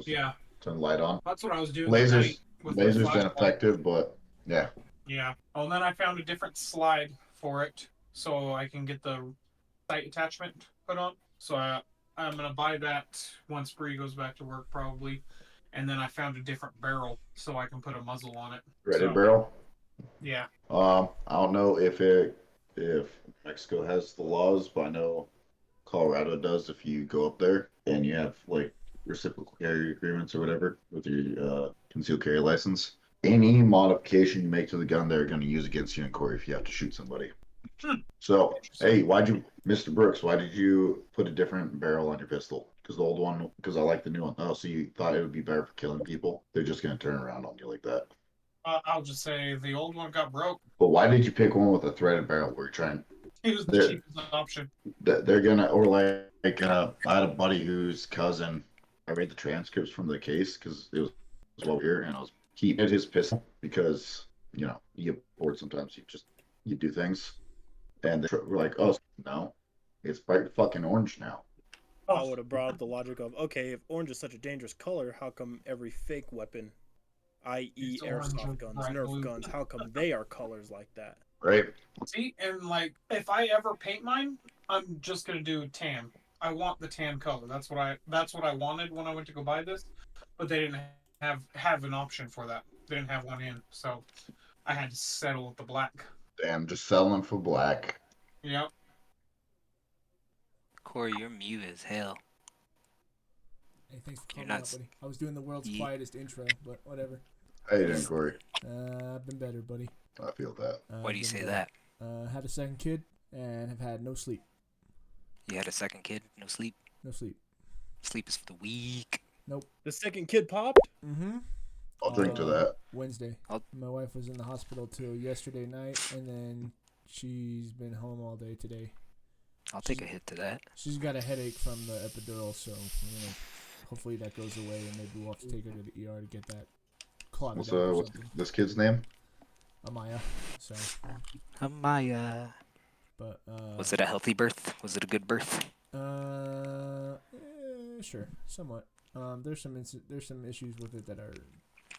Yeah, turn the light on. that's what I was doing at night Lasers, with my lasers been flashlight. effective, but yeah. Yeah. Oh, and then I found a different slide for it, so I can get the sight attachment put on. So I'm gonna buy that once Bree goes back to work probably, and then I found a different barrel so I can put a muzzle on it. Ready So barrel. yeah. I don't know if Mexico has the laws, but I know Colorado does. If you go up there and you have like reciprocal carry agreements or whatever with your concealed carry license, any modification you make to the gun, they're going to use against you in court if you have to shoot somebody. So, Interesting. hey, Mr. Brooks, why did you put a different barrel on your pistol? Because the old one, because I like the new one. Oh, so you thought it would be better for killing people? They're just going to turn around on you like that. I'll just say the old one got broke. But why did you pick one with a threaded barrel? We're trying. It was the They're cheapest option. they're gonna or I had a buddy whose cousin. I read the transcripts from the case because it was while we were here, and I was he had his pistol because you get bored sometimes. You do things, and they were like, oh no, it's bright fucking orange now. I would have brought up the logic of, okay, if orange is such a dangerous color, how come every fake weapon, i.e. It's orange airsoft or guns, bright Nerf blue. guns, how come they are colors like that? Right? See, and like if I ever paint mine, I'm just gonna do tan. I want the tan color. That's what I wanted when I went to go buy this, but they didn't have an option for that. They didn't have one in, so I had to settle with the black. Damn, just selling for black. Yep. Corey, you're mute as hell. Hey, thanks for You're calling not out, buddy. I was doing the world's quietest intro, but whatever. How you doing, Corey? I've been better, buddy. I feel that. Why do you say that? Had a second kid and have had no sleep. You had a second kid, no sleep. No sleep. Sleep is for the weak. Nope. The second kid popped? Mm-hmm. I'll drink to that. Wednesday. My wife was in the hospital till yesterday night, and then she's been home all day today. I'll take a hit to that. She's got a headache from the epidural, so hopefully that goes away, and maybe we'll have to take her to the ER to get that clotted What's out or what's something. this kid's name? Amaya. So. Amaya. But was it a healthy birth? Was it a good birth? Sure, somewhat. There's some issues with it that are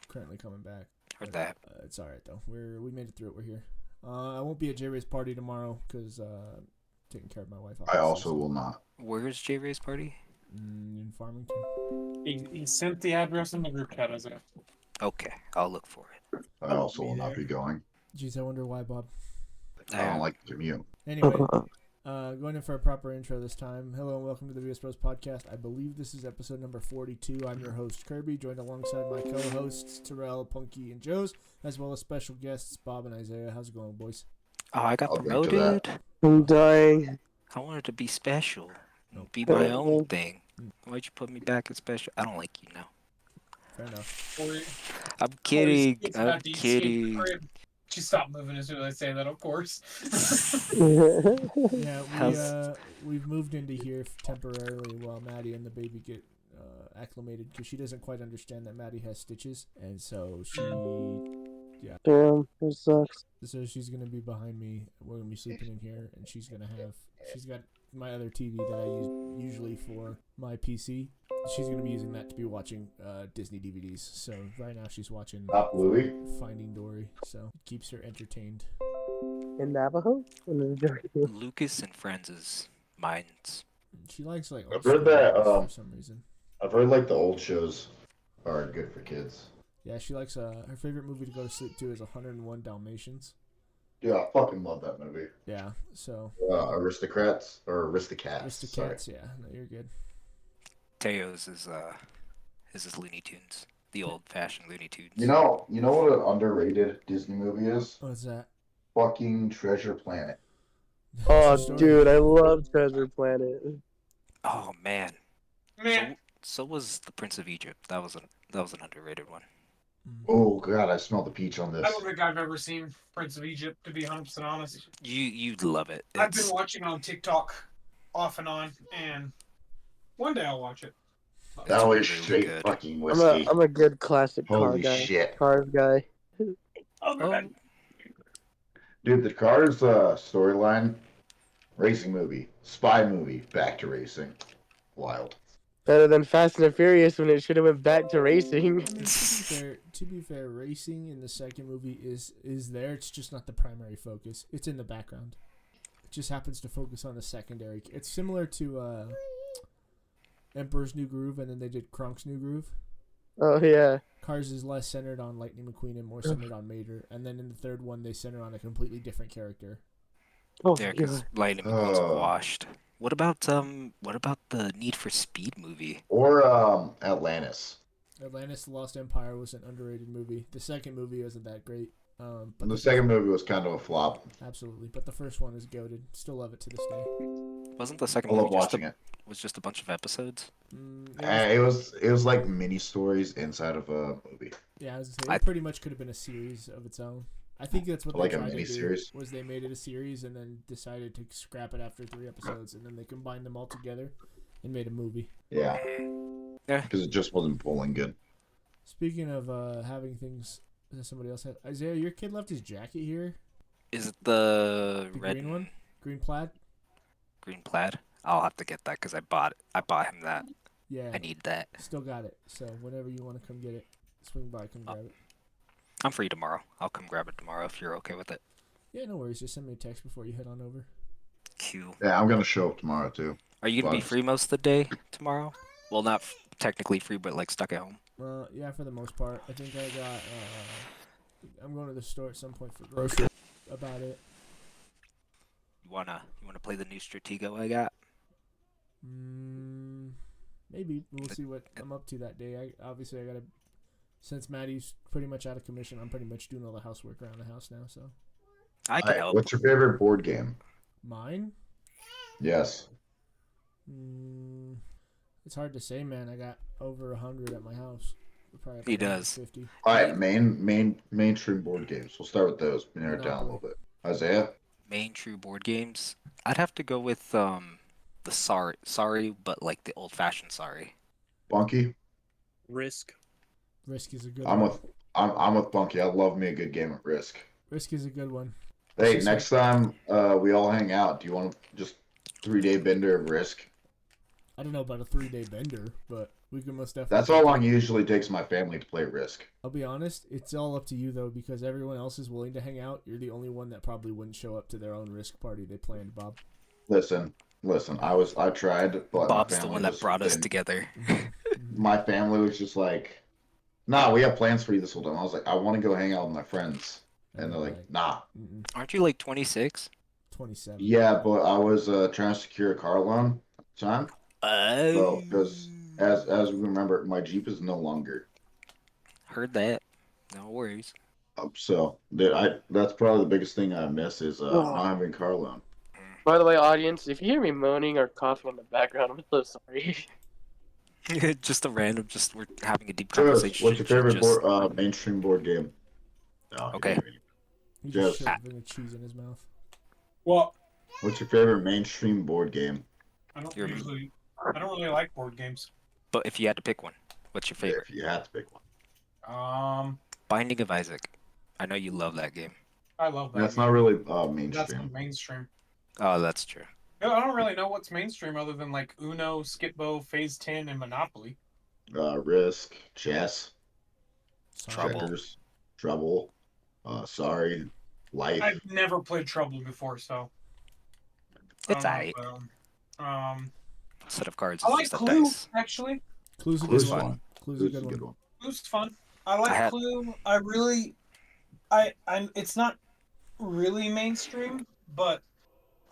currently coming back. Heard that. It's all right though. We made it through it. We're here. I won't be at J Ray's party tomorrow because taking care of my wife. I also will not. Where's J Ray's party? In Farmington. He sent the address in the group chat as it. Okay, I'll look for it. I also will not be going. Jeez, I wonder why, Bob. I don't like the commute. Anyway, going in for a proper intro this time. Hello and welcome to the VS Bros Podcast. I believe this is episode number 42. I'm your host, Kirby, joined alongside my co-hosts, Terrell, Punky, and Joes, as well as special guests, Bob and Isaiah. How's it going, boys? Oh, I got promoted. I'm dying. I wanted to be special. Be my own thing. Why'd you put me back as special? I don't like you now. Fair enough. I'm kidding. I'm kidding. She stopped moving as soon as I say that, of course. Yeah, we've moved into here temporarily while Maddie and the baby get acclimated because she doesn't quite understand that Maddie has stitches, and so Damn, it sucks. So she's gonna be behind me. We're gonna be sleeping in here, and she's got my other TV that I use usually for my PC. She's gonna be using that to be watching Disney DVDs. So right now she's watching Finding Dory. So it keeps her entertained. In Navajo? Lucas and Friends' minds. She likes like. I've heard that for some reason. I've heard like the old shows are good for kids. Yeah, she likes her favorite movie to go to sleep to is 101 Dalmatians. Yeah, I fucking love that movie. Yeah, so. Aristocrats or Aristocats. Aristocats, sorry. yeah. No, you're good. Teo's is his Looney Tunes, the old-fashioned Looney Tunes. You know what an underrated Disney movie is? What's that? Fucking Treasure Planet. Oh, dude, I love Treasure Planet. Oh man. So was the Prince of Egypt. That was an underrated one. Oh god, I smell the peach on this. I don't think I've ever seen Prince of Egypt, to be 100% honest. You'd love it. I've been watching it on TikTok off and on, and one day I'll watch it. That was straight good. Fucking whiskey. I'm a good classic Holy car guy. Shit. Cars guy. Dude, the Cars storyline, racing movie, spy movie, back to racing. Wild. Better than Fast and the Furious when it should have went back to racing. I mean, to be fair, racing in the second movie is there. It's just not the primary focus. It's in the background. It just happens to focus on the secondary. It's similar to Emperor's New Groove, and then they did Kronk's New Groove. Oh yeah. Cars is less centered on Lightning McQueen and more centered on Mater. And then in the third one, they center on a completely different character. Oh Yeah, my because god. Lightning McQueen's washed. What about the Need for Speed movie? Or Atlantis. Atlantis: The Lost Empire was an underrated movie. The second movie wasn't that great. But The second movie was kind of a flop. Absolutely, but the first one is goated. Still love it to this day. Wasn't the second I love movie just watching it. was just a bunch of episodes? It was like mini stories inside of a movie. Yeah, I was gonna say, it pretty much could have been a series of its own. I think that's what Like they a tried to do. mini-series? Was they made it a series and then decided to scrap it after 3 episodes, and then they combined them all together and made a movie. Yeah. Yeah. Because it just wasn't pulling good. Speaking of having things that somebody else had, Isaiah, your kid left his jacket here. Is it the The red green one, green plaid. green plaid? I'll have to get that because I bought him that. Yeah, I need that. still got it. So whenever you want to come get it, swing by, come grab it. I'm free tomorrow. I'll come grab it tomorrow if you're okay with it. Yeah, no worries. Just send me a text before you head on over. Q. Yeah, I'm gonna show up tomorrow too. Are you gonna be Bugs. free most of the day tomorrow? Well, not technically free, but like stuck at home. Yeah, for the most part. I think I got. I'm going to the store at some point for groceries. About it. You wanna play the new Stratego I got? Maybe we'll see what I'm up to that day. I gotta. Since Maddie's pretty much out of commission, I'm pretty much doing all the housework around the house now. So I can help. What's your favorite board game? mine. Yes. It's hard to say, man. I got over 100 at my house. Probably He does. 50. All right, mainstream board games. We'll start with those. Narrow it down a little bit. Isaiah. Main true board games. I'd have to go with the sorry, but like the old-fashioned sorry. Bunky. Risk. Risk is a good I'm one. with Bunky. I love me a good game of Risk. Risk is a good one. Hey, Just next time we all hang out, do you want to just 3-day bender of Risk? I don't know about a 3-day bender, but we can most definitely. That's how long it usually takes my family to play Risk. I'll be honest, it's all up to you though, because everyone else is willing to hang out. You're the only one that probably wouldn't show up to their own Risk party they planned, Bob. Listen. I tried, but Bob's my the family one that just brought us didn't. together. My family was just like, "Nah, we have plans for you this whole time." I was like, "I want to go hang out with my friends," and they're like, "Nah." Aren't you like 26? 27. Yeah, but I was trying to secure a car loan at the time. So, because as we remember, my Jeep is no longer. Heard that. No worries. So that's probably the biggest thing I miss is not having a car loan. By the way, audience, if you hear me moaning or coughing in the background, I'm so sorry. Just a random. We're having a deep Chris, conversation. what's your favorite Just- mainstream board game? No, you Okay. didn't even- He just Just- shoved the cheese in his mouth. Well, What's your favorite mainstream board game? I don't You're- really like board games. But if you had to pick one, what's your favorite? If you had to pick one. Binding of Isaac. I know you love that game. I love that. That's game. not really That's mainstream. mainstream. Oh, that's true. I don't really know what's mainstream other than like Uno, Skip-Bo, Phase 10, and Monopoly. Risk, chess, Sorry. Trouble. checkers, trouble, sorry, life. I've never played Trouble before, so. It's I alright. don't know, Set of cards I is like just a Clue, dice. actually. Clue's a Clue's good fun. one. Clue's This a is good a good one. one. Clue's fun. I like I had- Clue. It's not really mainstream, but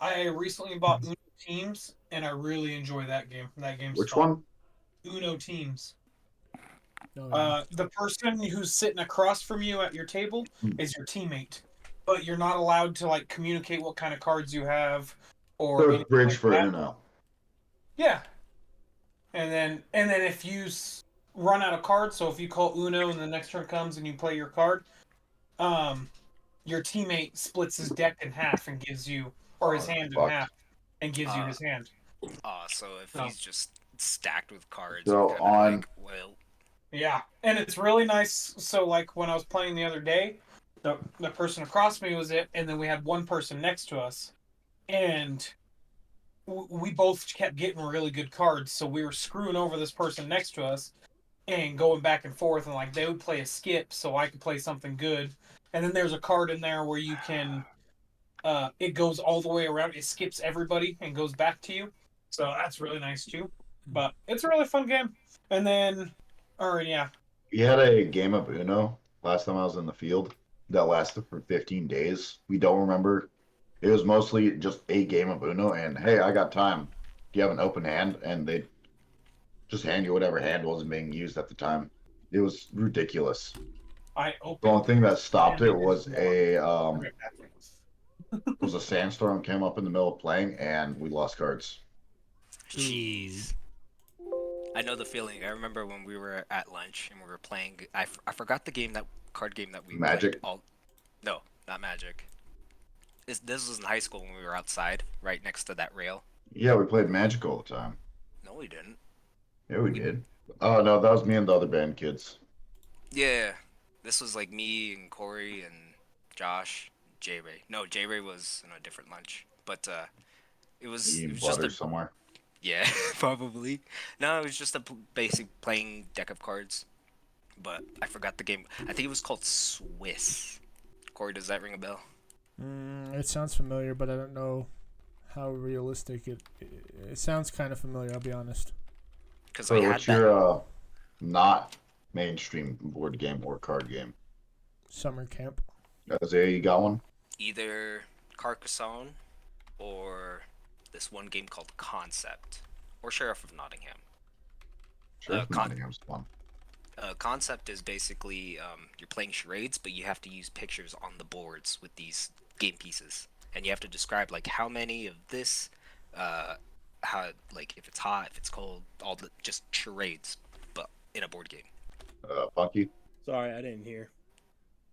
I recently bought Uno Teams, and I really enjoy that game. That game's Which fun. one? Uno Teams. Oh, yeah. The person who's sitting across from you at your table Hmm. is your teammate, but you're not allowed to like communicate what kind of cards you have or So it's anything bridge like for that. Uno. Yeah, and then if you run out of cards, so if you call Uno and the next turn comes and you play your card, your teammate splits his deck in half and gives you, or his Oh, hand in fuck. half and gives you his hand. So if No. he's just stacked with cards, So you're kind on- of like, well, Yeah, and it's really nice. So like when I was playing the other day, the person across me was it, and then we had one person next to us, and we both kept getting really good cards, so we were screwing over this person next to us and going back and forth, and like they would play a skip so I could play something good. And then there's a card in there where you can it goes all the way around, it skips everybody and goes back to you. So that's really nice too. But it's a really fun game. And then or yeah. We had a game of Uno last time I was in the field that lasted for 15 days. We don't remember. It was mostly just a game of Uno, and hey, I got time. Do you have an open hand? And they just hand you whatever hand wasn't being used at the time. It was ridiculous. I The opened only thing that stopped it was Okay. a sandstorm came up in the middle of playing, and we lost cards. Jeez. I know the feeling. I remember when we were at lunch and we were playing. I forgot the card game that we Magic? played. No, not Magic. This was in high school when we were outside, right next to that rail. Yeah, we played Magic all the time. No, we didn't. Yeah, we did. Oh no, that was me and the other band kids. Yeah, this was like me and Corey and Josh, J Ray. No, J Ray was in a different lunch, but it was Eating just butter a somewhere. yeah, probably. No, it was just a basic playing deck of cards, but I forgot the game. I think it was called Swiss. Corey, does that ring a bell? It sounds familiar, but I don't know how realistic it sounds kind of familiar, I'll be honest. Because So I had what's that. your not mainstream board game or card game? Summer camp. Isaiah, you got one? Either Carcassonne or this one game called Concept or Sheriff of Nottingham. Sure, Con- Nottingham's fun. Concept is basically you're playing charades, but you have to use pictures on the boards with these game pieces, and you have to describe like how many of this, how like if it's hot, if it's cold, all the just charades, but in a board game. Funky, Sorry, I didn't hear.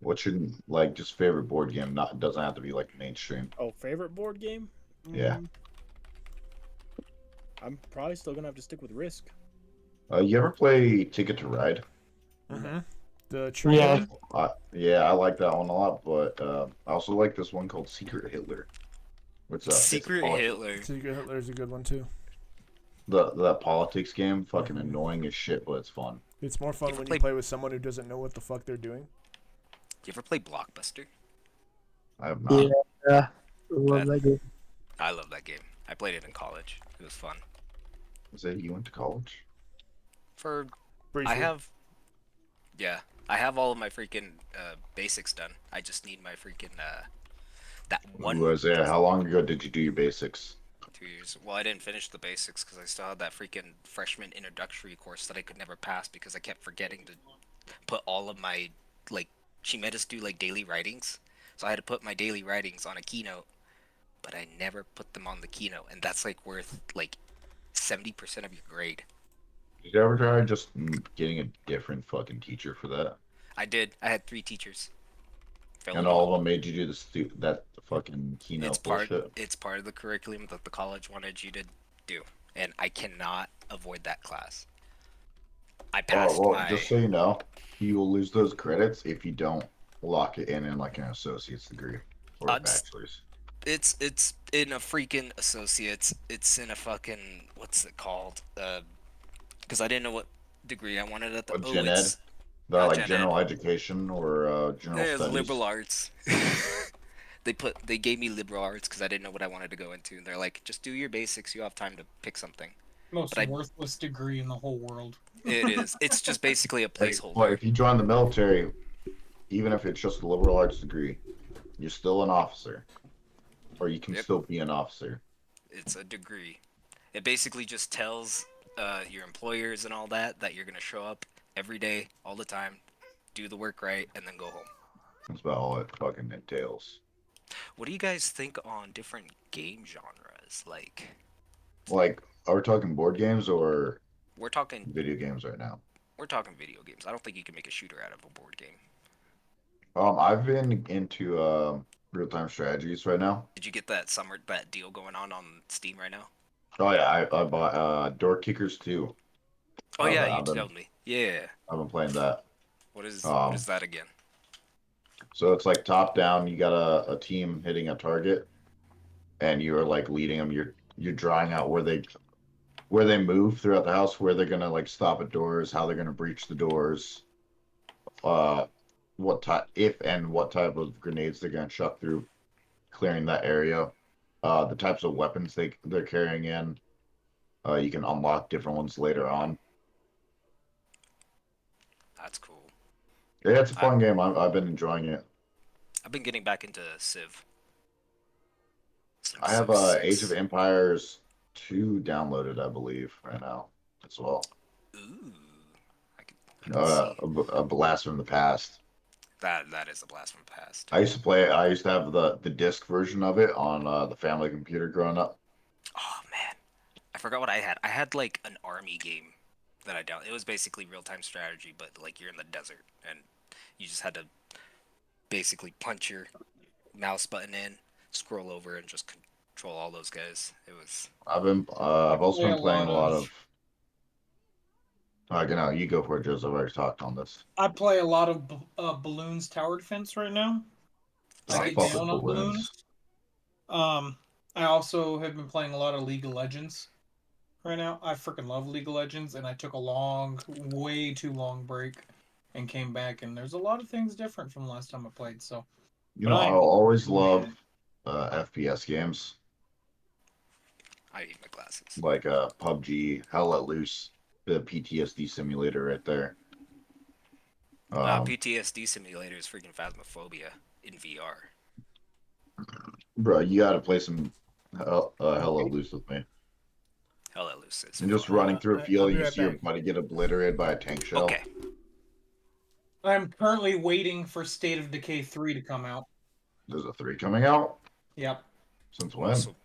what's your like just favorite board game? Not, it doesn't have to be like mainstream. Oh, favorite board game? Yeah. I'm probably still gonna have to stick with Risk. You ever play Ticket to Ride? Mm-hmm. The train. Yeah. Yeah, I like that one a lot, but I also like this one called Secret Hitler. What's up? Secret Hitler. Secret Hitler is a good one too. That politics game, fucking annoying as shit, but it's fun. It's more fun You ever when play- you play with someone who doesn't know what the fuck they're doing. You ever play Blockbuster? I have not. Yeah. Love that game. I love that game. I played it in college. It was fun. Is it you went to college? For Briefly. I have all of my freaking basics done. I just need my freaking that one. Ooh, Isaiah, how long ago did you do your basics? 2 years. Well, I didn't finish the basics because I still had that freaking freshman introductory course that I could never pass because I kept forgetting to put all of my like. She made us do like daily writings, so I had to put my daily writings on a keynote, but I never put them on the keynote, and that's like worth like 70% of your grade. Did you ever try just getting a different fucking teacher for that? I did. I had 3 teachers. Failed And them all of them made you do that fucking It's keynote part. bullshit. It's part of the curriculum that the college wanted you to do, and I cannot avoid that class. I passed Well, my. just so you know, you will lose those credits if you don't lock it in like an associate's degree or a Just- bachelor's. It's in a freaking associates. It's in a fucking what's it called? Because I didn't know what degree I wanted at the. A gen ed? It's They're not like gen ed. general education or general yeah, studies. liberal arts. They gave me liberal arts because I didn't know what I wanted to go into. And they're like, just do your basics. You have time to pick something. Most But I- worthless degree in the whole world. It is. It's just basically a But placeholder. if you join the military, even if it's just a liberal arts degree, you're still an officer, or you can Yep. still be an officer. It's a degree. It basically just tells your employers and all that you're gonna show up every day, all the time, do the work right, and then go home. That's about all it fucking entails. What do you guys think on different game genres? Like, Like, are we talking board games or we're talking video games right now? video games. I don't think you can make a shooter out of a board game. I've been into real-time strategies right now. Did you get that deal going on Steam right now? Oh yeah, I bought Door Kickers 2. Oh yeah, you I've been- told me. Yeah. I've been playing that. What is Um, that again? So it's like top down. You got a team hitting a target, and you're like leading them. you're drawing out where they move throughout the house, where they're gonna like stop at doors, how they're gonna breach the doors, what type what type of grenades they're gonna chuck through clearing that area, the types of weapons they're carrying in. You can unlock different ones later on. That's cool. Yeah, it's a fun game. I've been enjoying it. I've been getting back into Civ. I have Civ Age 6. of Empires 2 downloaded, I believe, right now as well. Ooh. I can see. A blast from the past. That is a blast from the past. I used to play. I used to have the disc version of it on the family computer growing up. Oh man, I forgot what I had. I had like an army game that I downloaded. It was basically real-time strategy, but like you're in the desert and you just had to basically punch your mouse button in, scroll over, and just control all those guys. It was. I've also play been a playing a lot lot of- of. You know, you go for it, Joseph. I've already talked on this. I play a lot of balloons tower defense right now. I I get fuck with down on balloons. balloons. I also have been playing a lot of League of Legends right now. I freaking love League of Legends, and I took a way too long break, and came back. And there's a lot of things different from the last time I played. So, You know, I'll always love FPS games I need my glasses. like PUBG, Hell Let Loose, the PTSD simulator right there. PTSD simulator is freaking Phasmophobia in VR. Bro, you got to play some Hell Let Loose with me. Hell, that loose is And just fun. running through a I'll field, be you right see your back. buddy get obliterated by a tank shell. Okay. I'm currently waiting for State of Decay 3 to come out. There's a 3 coming out. Yep. Since when? So,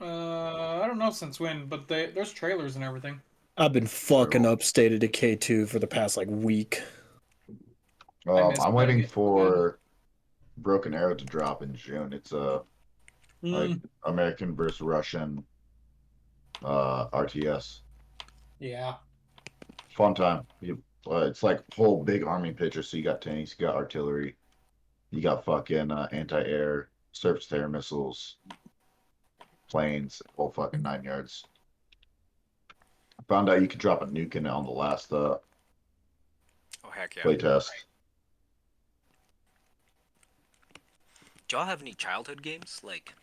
I don't know since when, but there's trailers and everything. I've been fucking Cool. up State of Decay 2 for the past like week. miss I'm playing waiting it for Broken Arrow to drop in June. It's a like Mm, American versus Russian RTS. yeah. Fun time. It's like whole big army picture. So you got tanks, you got artillery, you got fucking anti-air, surface-to-air missiles, planes, whole fucking 9 yards. Found out you could drop a nuke in it on the last oh heck yeah. playtest. Do y'all have any childhood games like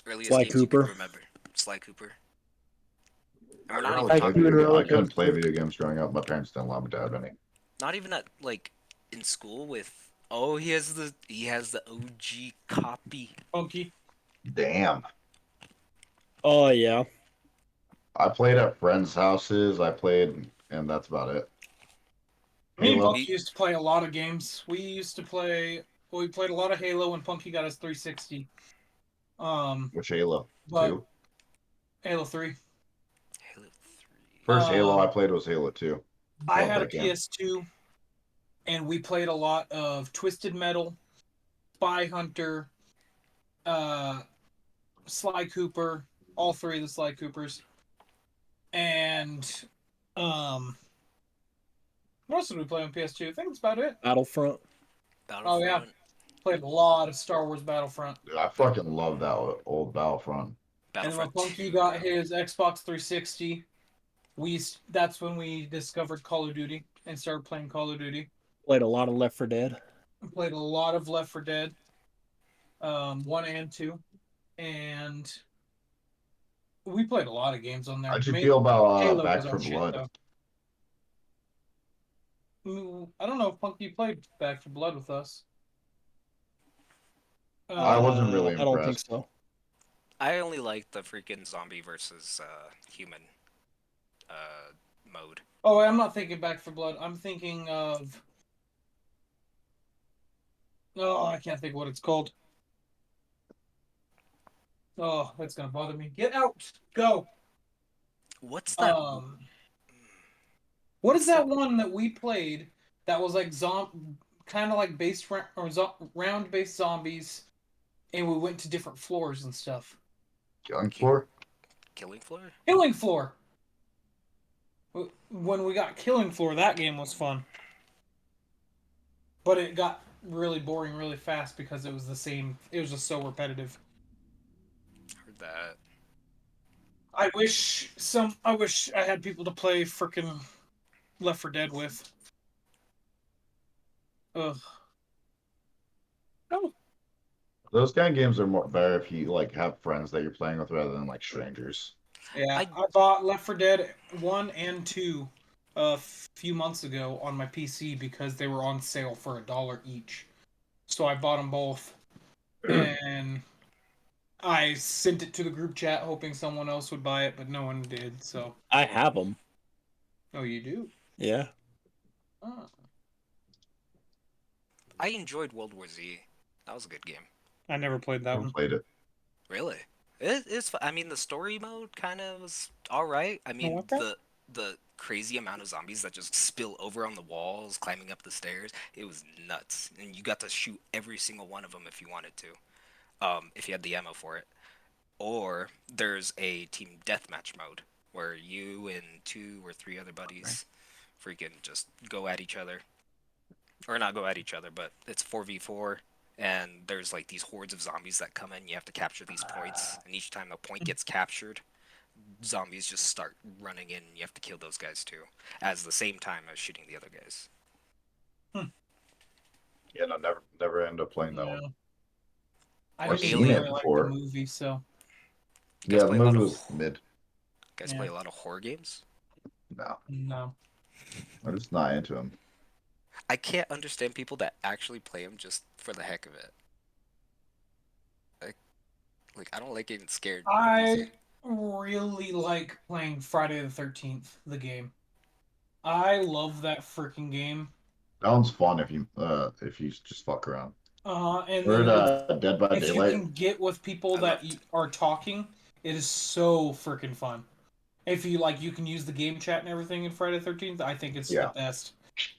earliest Sly games you Cooper. can remember? Sly Cooper. And we're I not even couldn't talking. play Tycoon I couldn't Roller play Coaster. video games growing up. My parents didn't allow me to have any. Not even at like in school with. Oh, he has the OG copy. Funky. Damn. Oh yeah. I played at friends' houses. And that's about it. Me and Halo. Punky used to play a lot of games. We played a lot of Halo when Punky got his 360. Which Halo? But 2? Halo 3. Halo 3. First Halo I Um, played was Halo 2. I Love had a that game. PS2, and we played a lot of Twisted Metal, Spy Hunter, Sly Cooper, all 3 of the Sly Coopers, and what else did we play on PS2? I think that's about it. Battlefront. Oh, yeah. Battlefront. Played a lot of Star Wars Battlefront. Dude, I fucking love that old Battlefront. And when Battlefront Punky 2. got his Xbox 360, that's when we discovered Call of Duty and started playing Call of Duty. Played a lot of Left 4 Dead. We played a lot of Left 4 Dead, 1 and 2, and we played a lot of games on there. How'd you Mainly feel about Halo Back was our 4 shit, Blood? though. I don't know if Punky played Back 4 Blood with us. I wasn't really I don't think impressed. so. I only like the freaking zombie versus human mode. Oh, I'm not thinking Back 4 Blood. I'm thinking of. Oh, I can't think what it's called. Oh, that's gonna bother me. Get out! Go! What's that? What is that one that we played that was like kind of like round based zombies, and we went to different floors and stuff. Killing Floor? Killing Floor? Killing Floor. When we got Killing Floor, that game was fun, but it got really boring really fast because it was the same. It was just so repetitive. Heard that. I wish I had people to play frickin' Left 4 Dead with. Ugh. Oh. Those kind of games are more better if you like have friends that you're playing with rather than like strangers. Yeah, I- I bought Left 4 Dead 1 and 2 a few months ago on my PC because they were on sale for $1 each. So I bought them both, and I sent it to the group chat hoping someone else would buy it, but no one did. So, I have them. oh, you do? Yeah. Oh. I enjoyed World War Z. That was a good game. I never played I that haven't one. played it. Really? I mean, the story mode kind of was all right. I mean, what the? the crazy amount of zombies that just spill over on the walls, climbing up the stairs, it was nuts. And you got to shoot every single one of them if you wanted to, if you had the ammo for it. Or there's a team deathmatch mode where you and 2 or 3 other buddies freaking just go at each other. Or not go at each other, but it's 4v4, and there's like these hordes of zombies that come in. You have to capture these points, and each time a point gets captured, zombies just start running in, and you have to kill those guys too, as the same time as shooting the other guys. Yeah, no, never end up playing that Yeah. one. I Or didn't seen really it like the before. movie, so You guys Yeah, the play a lot movie of was mid. guys Yeah. play a lot of horror games. No, no. I'm just not into him. I can't understand people that actually play them just for the heck of it. Like I don't like getting scared. I really like playing Friday the 13th, the game. I love that freaking game. That one's fun if you just fuck around. And Heard then Dead by if you Daylight. can get with people I that loved. are talking, it is so freaking fun. If you like, you can use the game chat and everything in Friday the 13th. I think it's the Yeah. best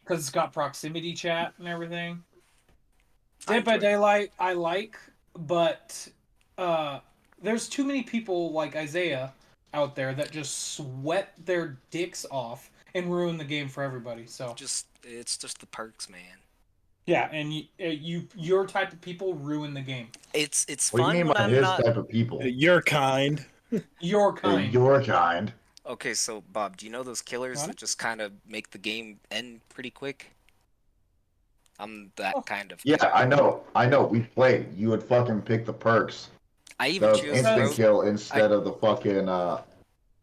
because it's got proximity chat and everything. I Dead by enjoyed it. Daylight, I like, but there's too many people like Isaiah out there that just sweat their dicks off and ruin the game for everybody. So It's just the perks, man. yeah, and your type of people ruin the game. It's What do you fun mean when by I'm his not. type of people? Your kind. Your kind. Your kind. Okay, so Bob, do you know those killers What? that just kind of make the game end pretty quick? I'm that Oh. kind of Yeah, killer. I know. We played. You would fucking pick the perks. I That even was chose instant Because- kill instead of the fucking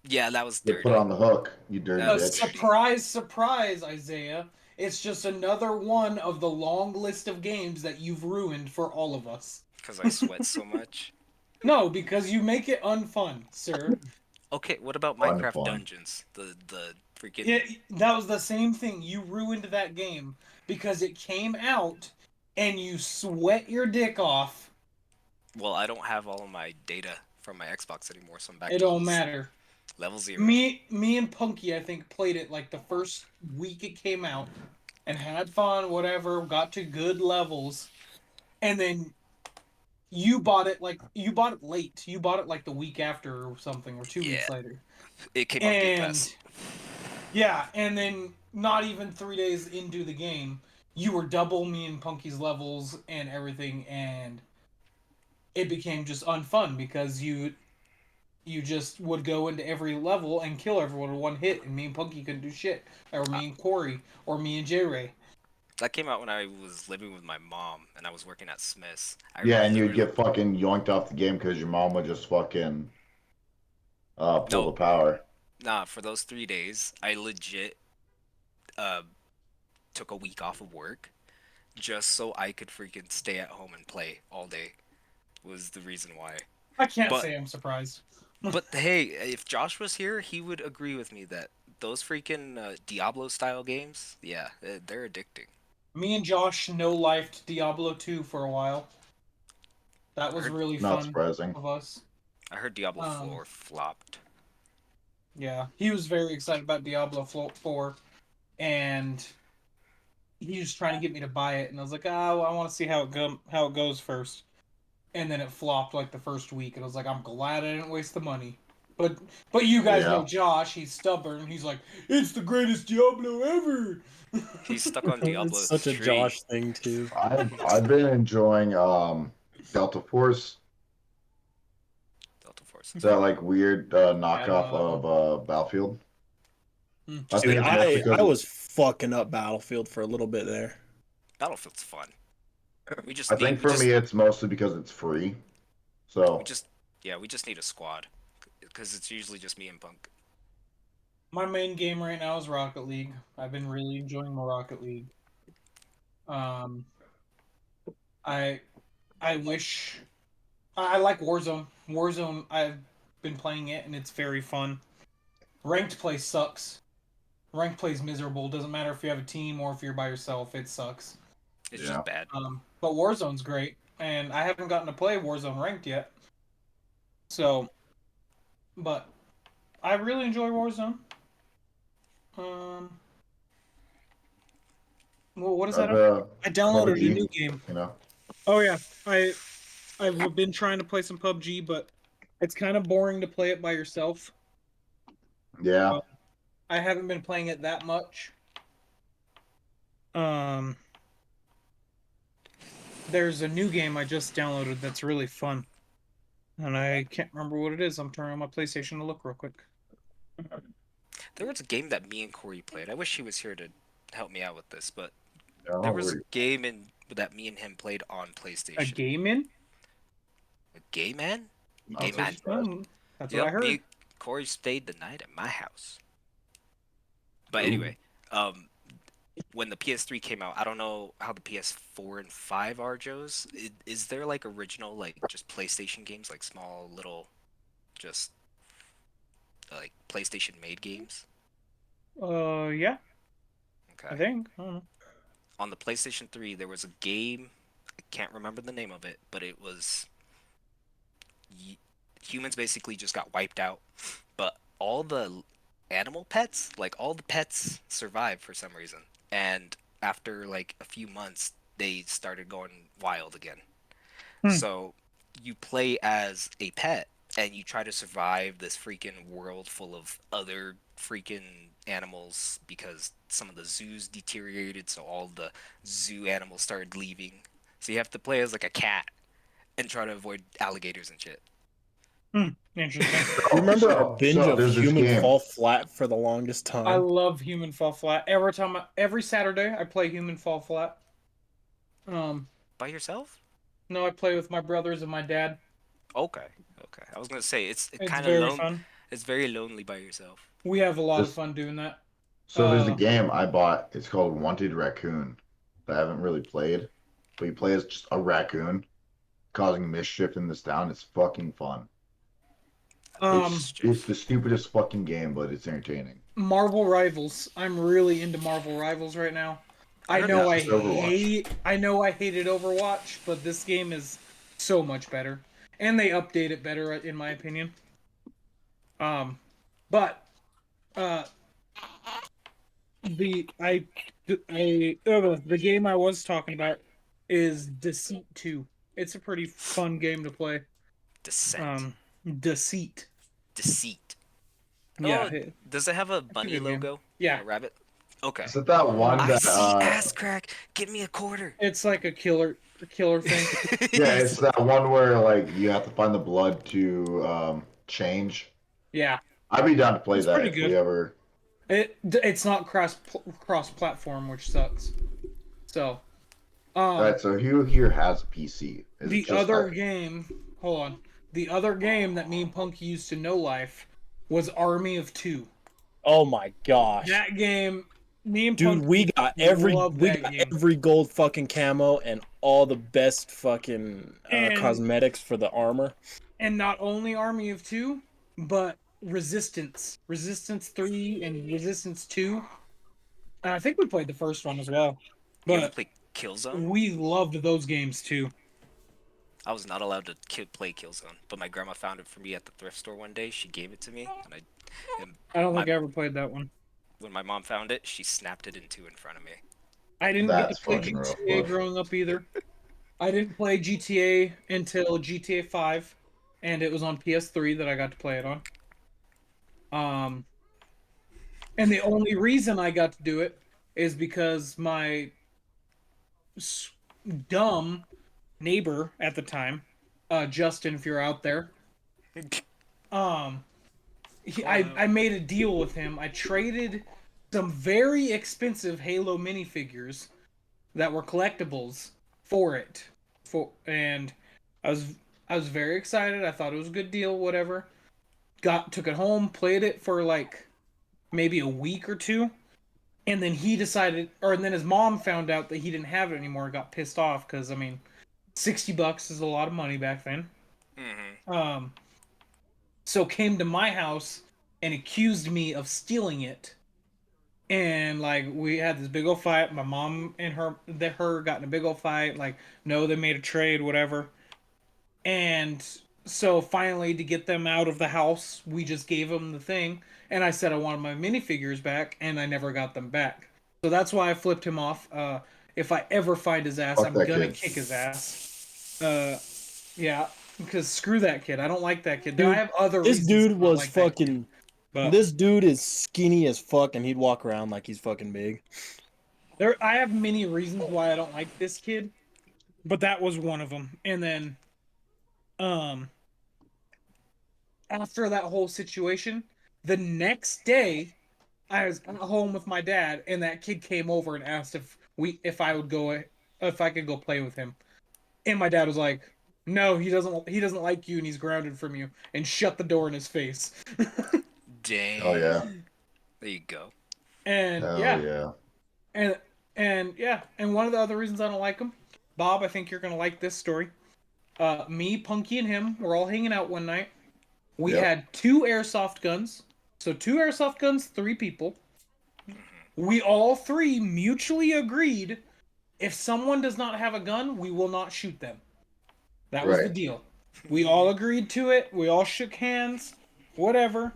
Yeah, that was you dirty. put on the hook. You dirty That was bitch. dirty. Surprise, surprise, Isaiah. It's just another one of the long list of games that you've ruined for all of us. Because I sweat so much. No, because you make it unfun, sir. Okay, what about Fun, Minecraft fun. Dungeons? The freaking. Yeah, that was the same thing. You ruined that game because it came out and you sweat your dick off. Well, I don't have all of my data from my Xbox anymore, so I'm back It to don't matter. level 0. Me and Punky, I think, played it like the first week it came out and had fun, whatever, got to good levels. And then you bought it late. You bought it like the week after or something, or 2 weeks Yeah. later. It came on Game And Pass. yeah, and then not even 3 days into the game, you were double me and Punky's levels and everything, and it became just unfun because you just would go into every level and kill everyone in one hit, and me and Punky couldn't do shit, or me and Corey, or me and J Ray. That came out when I was living with my mom and I was working at Smith's. Yeah, and you'd literally- get fucking yoinked off the game because your mom would just fucking pull No. the power. Nah, for those 3 days, I legit took a week off of work just so I could freaking stay at home and play all day. Was the reason why. I can't But- say I'm surprised. But hey, if Josh was here, he would agree with me that those freaking Diablo style games, yeah, they're addicting. Me and Josh no-lifed Diablo 2 for a while. That was Heard- really Not fun surprising. of us. I heard Diablo Um, 4 flopped. Yeah, he was very excited about Diablo 4, and he was trying to get me to buy it, and I was like, oh, I want to see how it goes first. And then it flopped like the first week, and I was like, I'm glad I didn't waste the money. But you guys know Yeah. Josh, he's stubborn. He's like, it's the greatest Diablo ever. He's stuck on Diablo It's such a 3. Josh thing too. I've been enjoying Delta Force. Delta course. Is that like weird knockoff know. of Battlefield? Hmm. I See, think it's mostly because I was fucking up Battlefield for a little bit there. Battlefield's fun. We just I need think for me it's mostly because it's free. So we just need a squad because it's usually just me and Punk. My main game right now is Rocket League. I've been really enjoying my Rocket League. Um, I I wish I like Warzone. Warzone, I've been playing it and it's very fun. Ranked play sucks. Ranked play is miserable. Doesn't matter if you have a team or if you're by yourself. It sucks. It's yeah. just bad. But Warzone's great, and I haven't gotten to play Warzone ranked yet. So, but I really enjoy Warzone. Well, what is that? I downloaded a PUBG, new game. you know. Oh yeah, I've been trying to play some PUBG, but it's kind of boring to play it by yourself. Yeah. I haven't been playing it that much. Um, there's a new game I just downloaded that's really fun, and I can't remember what it is. I'm turning on my PlayStation to look real quick. There was a game that me and Corey played. I wish he was here to help me out with this, but Yeah, there was a game that me and him played on A PlayStation. game in? A gay man? not Gay so man. surprised. That's what I heard. Corey stayed the night at my house. But Ooh. anyway, when the PS3 came out, I don't know how the PS4 and 5 are, Joe's. Is there like original, like just PlayStation games, like small little, just like PlayStation made games? Yeah, I Okay. think. I don't know. On the PlayStation 3, there was a game. I can't remember the name of it, but it was humans basically just got wiped out, but all the animal pets, like all the pets, survived for some reason. And after like a few months, they started going wild again. So you play as a pet and you try to survive this freaking world full of other freaking animals because some of the zoos deteriorated, so all the zoo animals started leaving. So you have to play as like a cat and try to avoid alligators and shit. Interesting. You remember So- our binge so of there's this Human game. Fall Flat for the longest I time? love Human Fall Flat. Every Saturday, I play Human Fall Flat. By yourself? No, I play with my brothers and my dad. Okay. Okay. I was gonna say it's It's kind of very lone. fun. It's very lonely by yourself. We have a lot of This- fun doing that. So there's a Uh, game I bought. It's called Wanted Raccoon. That I haven't really played, but you play as just a raccoon causing mischief in this town. It's fucking fun. It's the stupidest fucking game, but it's entertaining. Marvel Rivals. I'm really into Marvel Rivals right now. I I heard know that's Overwatch. I know I hated Overwatch, but this game is so much better. And they update it better in my opinion. But the game I was talking about is Deceit 2. It's a pretty fun game to play. Descent. Deceit. Deceit. Yeah. Oh, does it have a good bunny game. logo? Yeah. A rabbit? Okay. Is it that one I that? see ass crack. Give me a quarter. It's like a killer thing. Yeah, it's that one where like you have to find the blood to change. Yeah. I'd be down to play It's that pretty if good. we ever. It's not cross platform, which sucks. So, Alright, so who here has a PC? Is the it just other us? game, hold on. The other game that me and Punk used to know life was Army of Two. Oh my gosh. That game, me and Dude, Punk we got every loved that game. every gold fucking camo and all the best fucking And- cosmetics for the armor. And not only Army of Two, but Resistance 3 and Resistance 2. And I think we played the first one as well. You ever But play Killzone? we loved those games too. I was not allowed to play Killzone, but my grandma found it for me at the thrift store one day. She gave it to me, and I don't think I ever played that one. when my mom found it, she snapped it in two in front of me. I didn't get That's to play fucking rough, GTA bro. growing up either. I didn't play GTA until GTA 5, and it was on PS3 that I got to play it on. And the only reason I got to do it is because my dumb neighbor at the time, Justin, if you're out there, I made a deal with him. I traded some very expensive Halo minifigures that were collectibles for it. And I was I was very excited. I thought it was a good deal, whatever. Took it home, played it for like maybe a week or two, and then he decided, or and then his mom found out that he didn't have it anymore. Got pissed off because I mean, $60 is a lot of money back then. Mm-hmm. So came to my house and accused me of stealing it. And like we had this big old fight. My mom and her got in a big old fight. Like, no, they made a trade, whatever. And so finally, to get them out of the house, we just gave them the thing. And I said I wanted my minifigures back, and I never got them back. So that's why I flipped him off. If I ever find his ass, Fuck I'm that gonna kid. kick his ass. Yeah, because screw that kid. I don't like that kid. Dude, I have other This reasons dude to not was like that kid, fucking. but This dude is skinny as fuck, and he'd walk around like he's fucking big. I have many reasons why I don't like this kid, but that was one of them. And then, um, after that whole situation, the next day, I was at home with my dad, and that kid came over and asked if I could go play with him, and my dad was like, "No, he doesn't like you, and he's grounded from you," and shut the door in his face. Dang. Oh yeah. There you go. And Hell yeah, yeah. and one of the other reasons I don't like him, Bob, I think you're gonna like this story. Me, Punky, and him were all hanging out one night. We Yep. had 2 airsoft guns. So 2 airsoft guns, 3 people. We all 3 mutually agreed if someone does not have a gun, we will not shoot them. That was the Right. deal. We all agreed to it. We all shook hands. Whatever.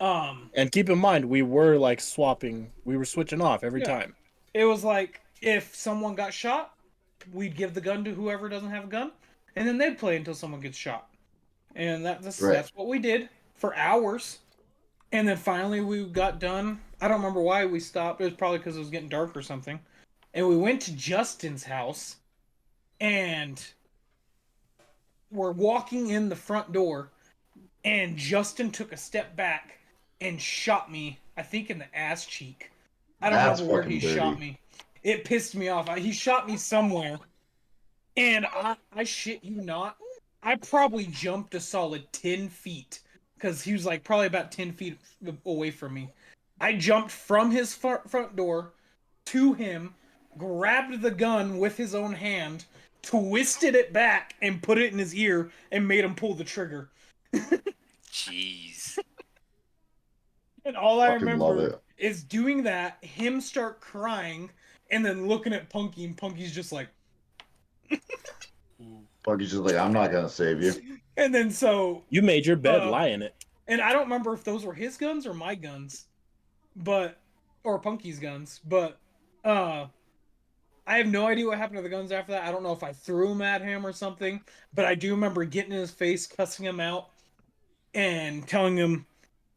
And keep in mind, we were like swapping. We were switching off every Yeah. time. It was like if someone got shot, we'd give the gun to whoever doesn't have a gun, and then they'd play until someone gets shot. And that's Right. that's what we did for hours. And then finally we got done. I don't remember why we stopped. It was probably because it was getting dark or something. And we went to Justin's house, and we're walking in the front door, and Justin took a step back and shot me, I think in the ass cheek. I don't That's remember where he fucking shot dirty. me. It pissed me off. He shot me somewhere. And I shit you not, I probably jumped a solid 10 feet. Because he was like probably about 10 feet away from me. I jumped from his front door to him, grabbed the gun with his own hand, twisted it back, and put it in his ear, and made him pull the trigger. Jeez. And all I Fucking love remember it. is doing that, him start crying, and then looking at Punky, and Punky's just like, Punky's just like, I'm not gonna save you. and then so, You made your bed, lie in it. and I don't remember if those were his guns or my guns, or Punky's guns, but, I have no idea what happened to the guns after that. I don't know if I threw them at him or something, but I do remember getting in his face, cussing him out, and telling him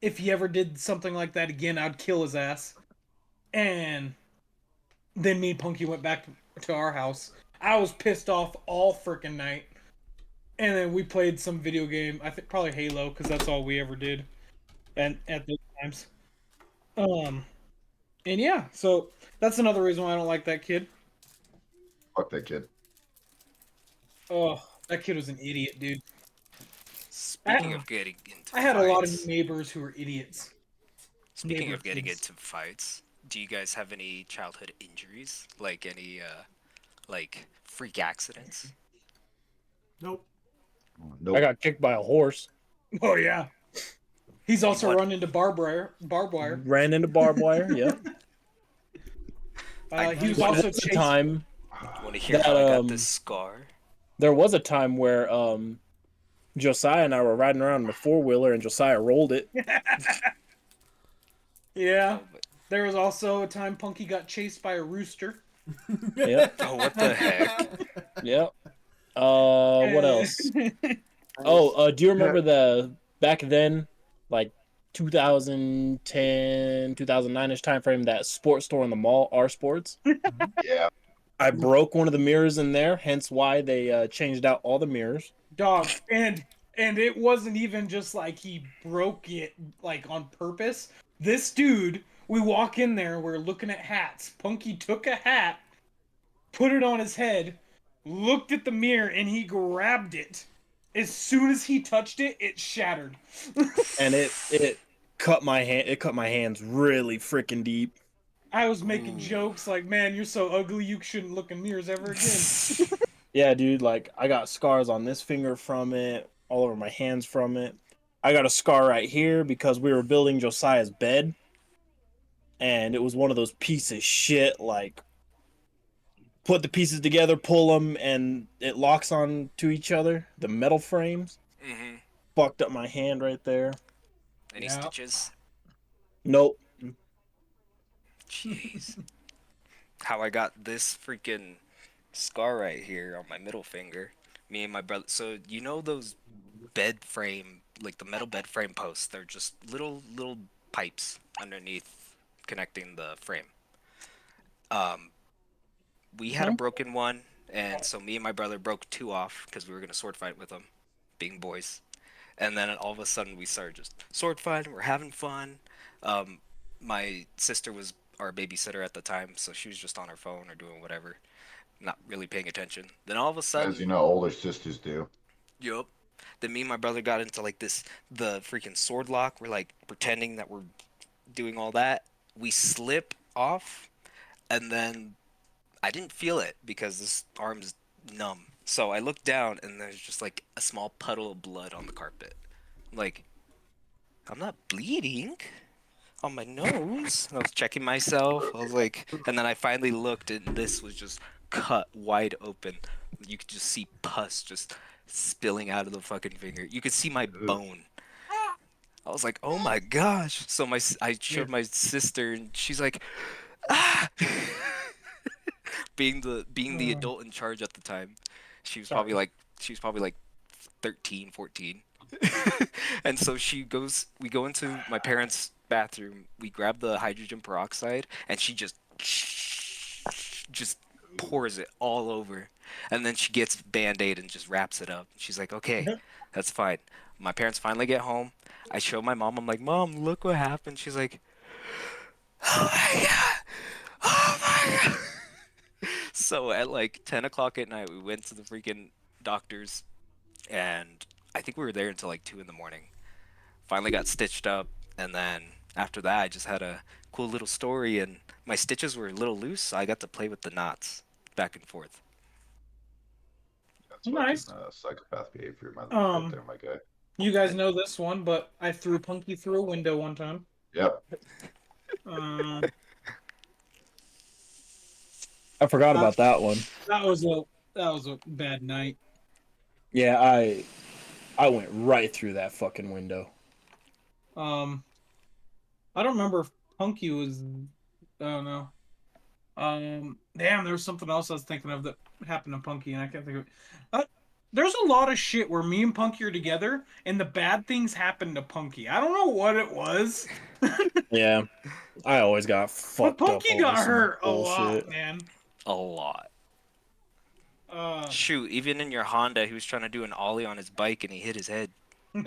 if he ever did something like that again, I'd kill his ass. And then me and Punky went back to our house. I was pissed off all freaking night. And then we played some video game. I think probably Halo, because that's all we ever did, and at those times. And yeah, so that's another reason why I don't like that kid. Fuck that kid. Oh, that kid was an idiot, dude. Speaking of getting into I had a lot of fights- neighbors who were idiots. Speaking of neighbor getting kids. into fights, do you guys have any childhood injuries? Like any like freak accidents? Nope. Nope. I got kicked by a horse. Oh yeah. He's also What? run into barbed wire. Ran into barbed wire. Yeah. He was There also was a chased. time. Want to hear That, how I got this scar? There was a time where Josiah and I were riding around in a 4-wheeler, and Josiah rolled it. Yeah. Oh, but- There was also a time Punky got chased by a rooster. Yep. oh, what the heck? Yep. What else? Oh, do you remember the back then, like 2010, 2009-ish time frame, that sports store in the mall, R Sports? Yeah. I broke one of the mirrors in there, hence why they changed out all the mirrors. Dog. And And it wasn't even just like he broke it like on purpose. This dude, we walk in there, we're looking at hats. Punky took a hat, put it on his head, looked at the mirror, and he grabbed it. As soon as he touched it, it shattered. And it cut my hand. It cut my hands really freaking deep. I was making Ooh. jokes like, "Man, you're so ugly, you shouldn't look in mirrors ever again." Yeah, dude. Like I got scars on this finger from it, all over my hands from it. I got a scar right here because we were building Josiah's bed, and it was one of those piece of shit like put the pieces together, pull them, and it locks on to each other. The metal frames Mm-hmm. fucked up my hand right there. Any Yeah. stitches? Nope. Jeez. How I got this freaking scar right here on my middle finger. Me and my brother. So you know those bed frame, like the metal bed frame posts. They're just little pipes underneath connecting the frame. We had a broken one, and so me and my brother broke two off because we were gonna sword fight with them, being boys. And then all of a sudden we started just sword fighting. We're having fun. My sister was our babysitter at the time, so she was just on her phone or doing whatever, not really paying attention. Then all of a sudden, As you know, older sisters do. yup. Then me and my brother got into like the freaking sword lock. We're like pretending that we're doing all that. We slip off, and then I didn't feel it because this arm's numb. So I looked down, and there's just like a small puddle of blood on the carpet. I'm like, I'm not bleeding on my nose. And I was checking myself. I was like, and then I finally looked, and this was just cut wide open. You could just see pus just spilling out of the fucking finger. You could see my bone. I was like, oh my gosh. So I showed my sister, and she's like, ah. being the adult in charge at the time, she was probably like 13, 14. And so we go into my parents' bathroom, we grab the hydrogen peroxide, and she just pours it all over. And then she gets Band-Aid and just wraps it up. She's like, okay, that's fine. My parents finally get home. I show my mom, I'm like, Mom, look what happened. She's like, oh my god, oh my god. So at like 10 o'clock at night, we went to the freaking doctor's, and I think we were there until like 2 in the morning. Finally got stitched up, and then after that, I just had a cool little story, and my stitches were a little loose, so I got to play with the knots back and forth. That's Nice. fucking psychopath behavior, right there, my guy. You guys know this one, but I threw Punky through a window one time. Yep. I forgot about that one. That was a bad night. Yeah, I went right through that fucking window. I don't remember if Punky was. Oh no. Damn, there was something else I was thinking of that happened to Punky, and I can't think of it. There's a lot of shit where me and Punky are together, and the bad things happen to Punky. I don't know what it was. Yeah, I always got But fucked up. Punky over got some hurt a bullshit. lot, man. A lot. Shoot, even in your Honda, he was trying to do an ollie on his bike, and he hit his head. When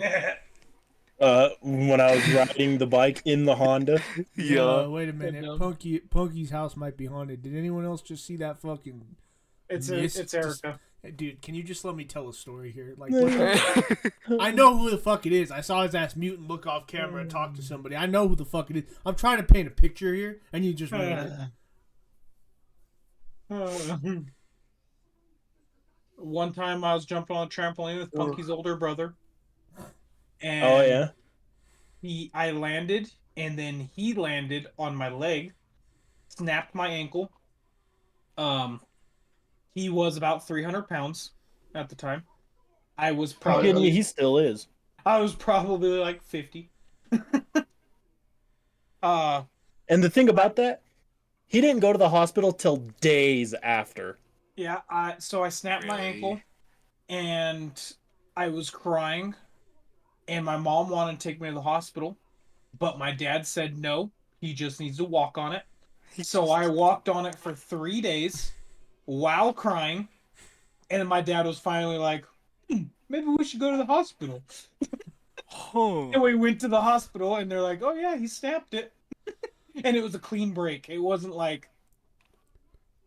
I was riding the bike in the Honda. Wait a minute. Punky's house might be haunted. Did anyone else just see that fucking? It's mist? Erica. Dude, can you just let me tell a story here? Like, I know who the fuck it is. I saw his ass mute and look off camera and talk to somebody. I know who the fuck it is. I'm trying to paint a picture here, and you just ruined it. One time I was jumping on a trampoline with Punky's older brother. And Oh yeah. I landed, and then he landed on my leg, snapped my ankle. He was about 300 pounds at the time. I was probably He still is. I was probably like 50. And the thing about that, he didn't go to the hospital till days after. Yeah, so I snapped my ankle, and I was crying, and my mom wanted to take me to the hospital, but my dad said no, he just needs to walk on it. So I walked on it for 3 days while crying, and my dad was finally like, maybe we should go to the hospital. Oh. And we went to the hospital, and they're like, oh yeah, he snapped it. And it was a clean break. It wasn't like,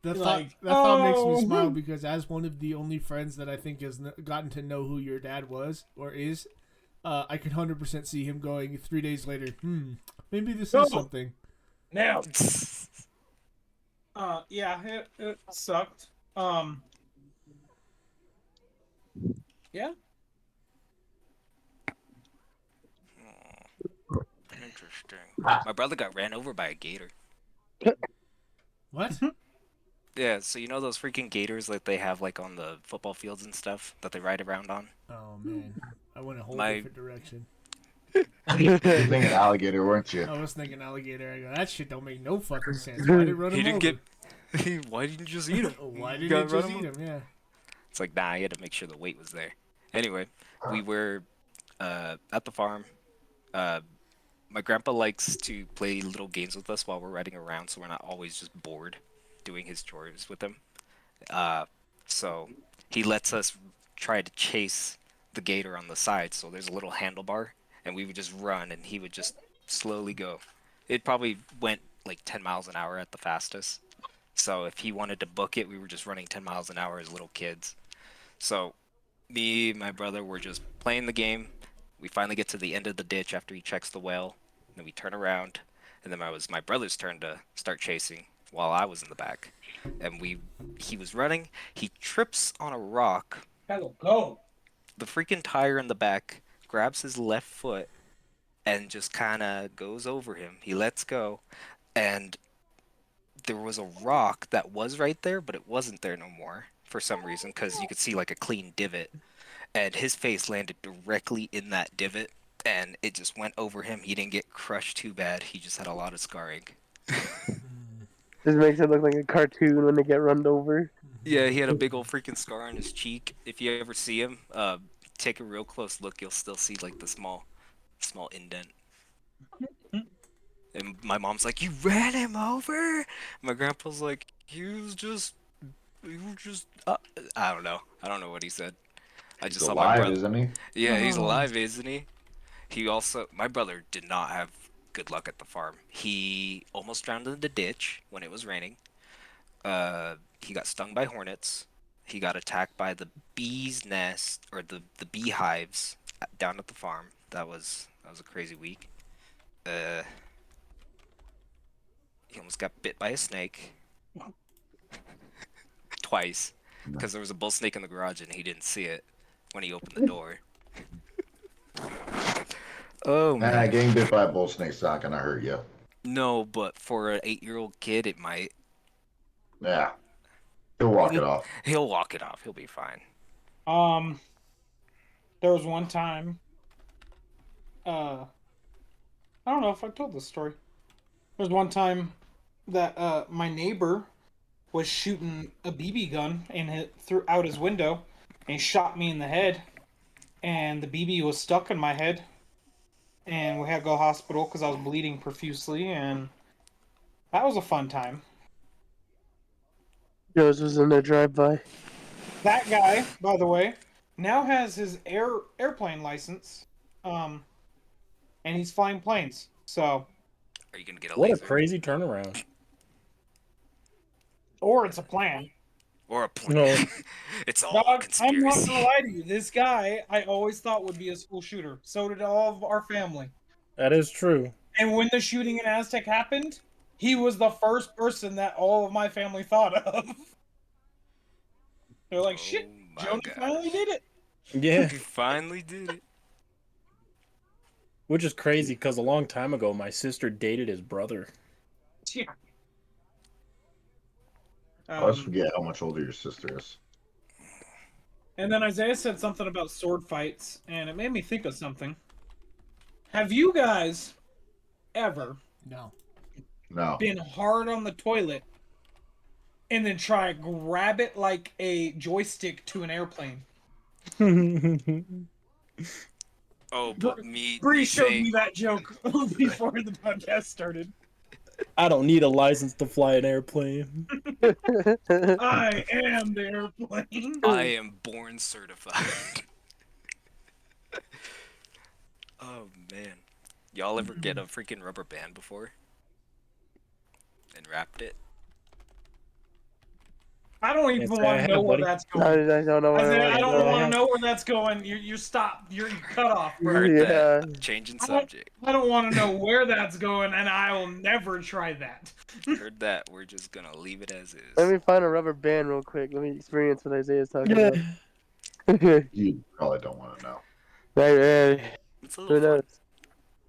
That like, thought makes me oh. smile because as one of the only friends that I think has gotten to know who your dad was or is, I could 100% see him going 3 days later. Maybe this No. is something. Now. Yeah, it sucked. Yeah. Interesting. My brother got ran over by a gator. What? Yeah, so you know those freaking gators like they have like on the football fields and stuff that they ride around on? Oh man, I went a whole My- different direction. You're thinking alligator, weren't you? I was thinking alligator. I go, that shit don't make no fucking sense. Why did it run He him didn't over? get. Why didn't you just eat him? Why You did gotta it run just eat him him? Yeah. It's like, nah, you had to make sure the weight was there. Anyway, we were at the farm. My grandpa likes to play little games with us while we're riding around, so we're not always just bored doing his chores with him. So he lets us try to chase the gator on the side. So there's a little handlebar, and we would just run, and he would just slowly go. It probably went like 10 miles an hour at the fastest. So if he wanted to book it, we were just running 10 miles an hour as little kids. So me and my brother were just playing the game. We finally get to the end of the ditch after he checks the well. Then we turn around, and then it was my brother's turn to start chasing while I was in the back. And he was running. He trips on a rock. Hello, go. The freaking tire in the back grabs his left foot and just kind of goes over him. He lets go, and there was a rock that was right there, but it wasn't there no more for some reason because you could see like a clean divot. And his face landed directly in that divot, and it just went over him. He didn't get crushed too bad. He just had a lot of scarring. This makes it look like a cartoon when they get run over. Yeah, he had a big old freaking scar on his cheek. If you ever see him, take a real close look. You'll still see like the small indent. And my mom's like, "You ran him over?" My grandpa's like, "He was just, I don't know. I don't know what he said. I just He's saw my alive, brother. isn't he? Yeah, he's Oh. alive, isn't he? He also, my brother did not have good luck at the farm. He almost drowned in the ditch when it was raining. He got stung by hornets. He got attacked by the bee's nest or the beehives down at the farm. That was a crazy week. He almost got bit by a snake twice because there was a bull snake in the garage and he didn't see it when he opened the door. Oh man. Getting bit by a bull snake's not gonna hurt you. No, but for an 8-year-old kid, it might. Yeah. He'll walk it off. He'll walk it off. He'll be fine. There was one time. I don't know if I told this story. There was one time that my neighbor was shooting a BB gun and it threw out his window, and he shot me in the head, and the BB was stuck in my head, and we had to go to the hospital because I was bleeding profusely, and that was a fun time. Yours was in a drive-by. That guy, by the way, now has his airplane license, and he's flying planes. So, Are you gonna get a What a laser? crazy turnaround. or it's a plan. Or a plane? No. It's all Dog, I'm not conspiracy. gonna lie to you. This guy, I always thought would be a school shooter. So did all of our family. That is true. And when the shooting in Aztec happened, he was the first person that all of my family thought of. They're like, shit, Oh my Joni gosh. finally did it. Yeah. You finally did it. Which is crazy because a long time ago, my sister dated his brother. Yeah. I always forget how much older your sister is. And then Isaiah said something about sword fights, and it made me think of something. Have you guys ever No. No. been hard on the toilet and then try to grab it like a joystick to an airplane? Oh, but me. Bree me showed saying- me that joke before the podcast started. I don't need a license to fly an airplane. I am the airplane. I am born certified. Oh man, y'all ever get a freaking rubber band before and wrapped it? I don't Can't even say I want to know have, where buddy. that's I, going. I don't know I said where I I don't want to have. know where that's going. You stop. You're cut off, bro. Heard that. Yeah. Changing I don't, subject. I don't want to know where that's going, and I will never try that. Heard that. We're just gonna leave it as Let is. me find a rubber band real quick. Let me experience what Isaiah's talking Yeah. about. You probably don't want to know. Right. It's a little Who fun. knows?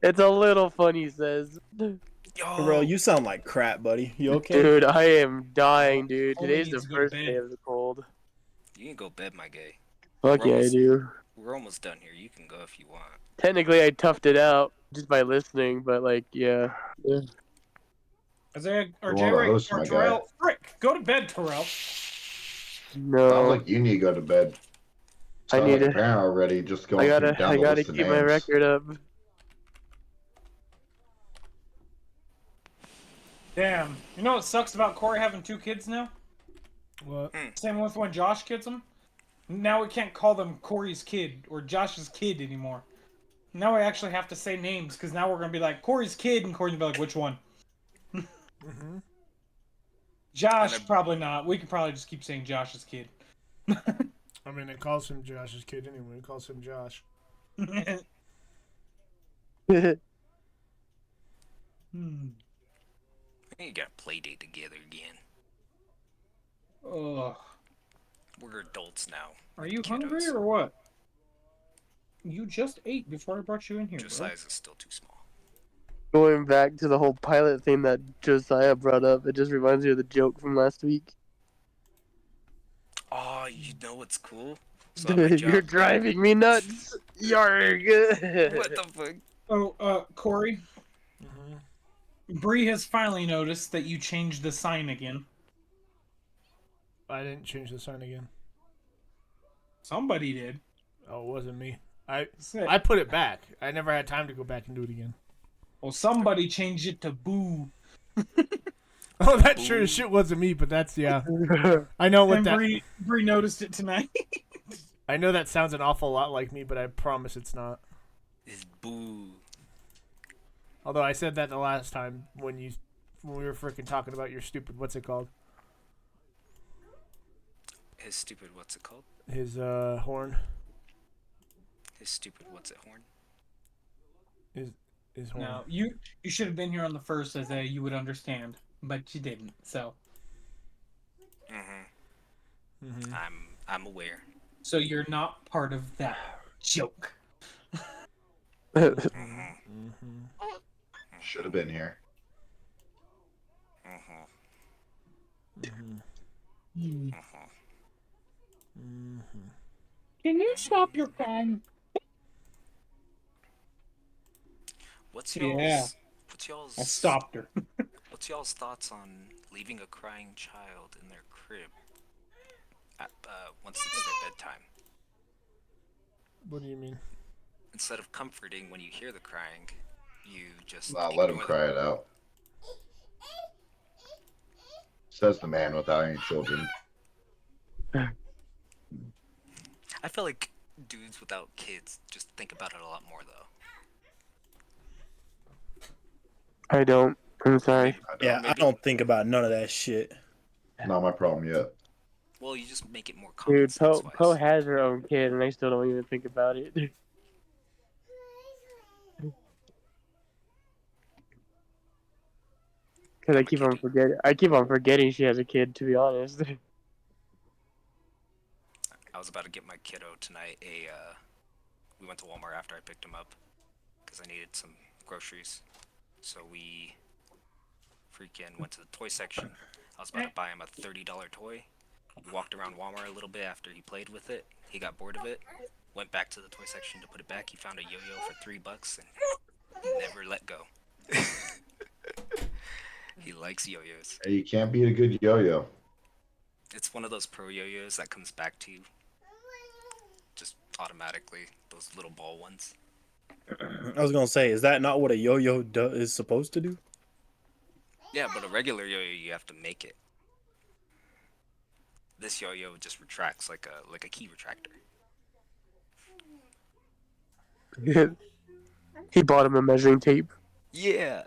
It's a little fun, he says. Bro, Yo, you sound like crap, buddy. You okay? Dude, I am dying, dude. Only Today's the needs to go to first bed. day of the cold. you can go bed, my gay. Fuck We're yeah, I almost- do. We're almost done here. You can go if you want. Technically, I toughed it out just by listening, but like, yeah. Isaiah or You're one of the J-Ray hosts, or my Terrell, guy. frick, go to bed, Terrell. Sounds No, like you need to go to bed. I Sounds need like a to. parent already, just going through down I the gotta list of keep my names. record up. Damn. You know what sucks about Corey having 2 kids now? What? Same with when Josh kids them. Now we can't call them Corey's kid or Josh's kid anymore. Now we actually have to say names because now we're gonna be like Corey's kid, and Corey's gonna be like, which one? Mm-hmm. Josh, And I- probably not. We could probably just keep saying Josh's kid. I mean, it calls him Josh's kid anyway. It calls him Josh. Hmm. I think you gotta play date together again. Ugh. We're adults now. Are you Kiddos. hungry or what? You just ate before I brought you in here, bro. Josiah's is still too small. Going back to the whole pilot thing that Josiah brought up, it just reminds me of the joke from last week. Oh, you know what's cool? So at my job, You're driving me nuts. Yarg. what the fuck? Oh, Corey, Mm-hmm. Bree has finally noticed that you changed the sign again. I didn't change the sign again. Somebody did. Oh, it wasn't me. I I put it back. I never had time to go back and do it again. Well, somebody changed it to boo. Oh, that sure as shit wasn't me, but that's, yeah. I know what And that... Bree noticed it tonight. I know that sounds an awful lot like me, but I promise it's not. It's boo. Although I said that the last time when we were freaking talking about your stupid, what's it called? His stupid what's it called? His horn. His stupid what's it horn? His horn. No, you should have been here on the first, as you would understand, but you didn't. So Mm-hmm. I'm aware. so you're not part of that joke. Mm-hmm. Should have been here. Mm-hmm. Mm-hmm. Can you stop your crying? What's Yeah. y'all's what's y'all's I stopped her. What's y'all's thoughts on leaving a crying child in their crib at, once it's their bedtime? What do you mean? Instead of comforting when you hear the crying, you just Nah, let him ignore cry it out. Says the man without any children. I feel like dudes without kids just think about it a lot more though. I don't. I'm sorry. Yeah, I don't think about none of that shit. Not my problem yet. Well, you just make it more common Dude, sense wise. Poe has her own kid, and I still don't even think about it. Because I keep on forgetting. I keep on forgetting she has a kid. To be honest. I was about to get my kiddo tonight we went to Walmart after I picked him up because I needed some groceries. So we freaking went to the toy section. I was about to buy him a $30 toy. We walked around Walmart a little bit after he played with it. He got bored of it. Went back to the toy section to put it back. He found a yo-yo for $3 and never let go. He likes yo-yos. Hey, you can't beat a good yo-yo. It's one of those pro yo-yos that comes back to you just automatically. Those little ball ones. I was gonna say, is that not what a yo-yo is supposed to do? Yeah, but a regular yo-yo you have to make it. This yo-yo just retracts like a key retractor. He bought him a measuring tape. Yeah.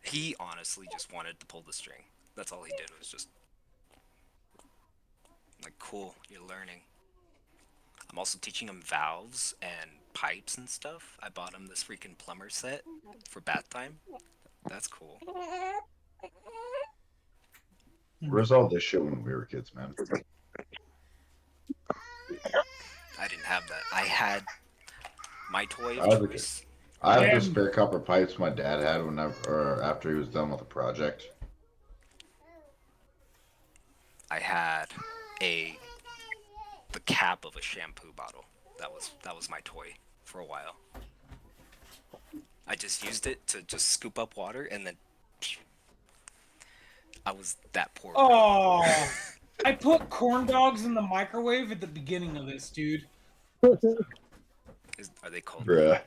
He honestly just wanted to pull the string. That's all he did was just like, cool, you're learning. I'm also teaching him valves and pipes and stuff. I bought him this freaking plumber set for bath time. That's cool. Where's all this shit when we were kids, man? I didn't have that. I had my toy I of was a choice. I have the Damn. spare copper pipes my dad had whenever, or after he was done with the project. I had the cap of a shampoo bottle. That was my toy for a while. I just used it to just scoop up water and then I was that poor. Oh, I put corn dogs in the microwave at the beginning of this, dude. Are they cold? Bruh.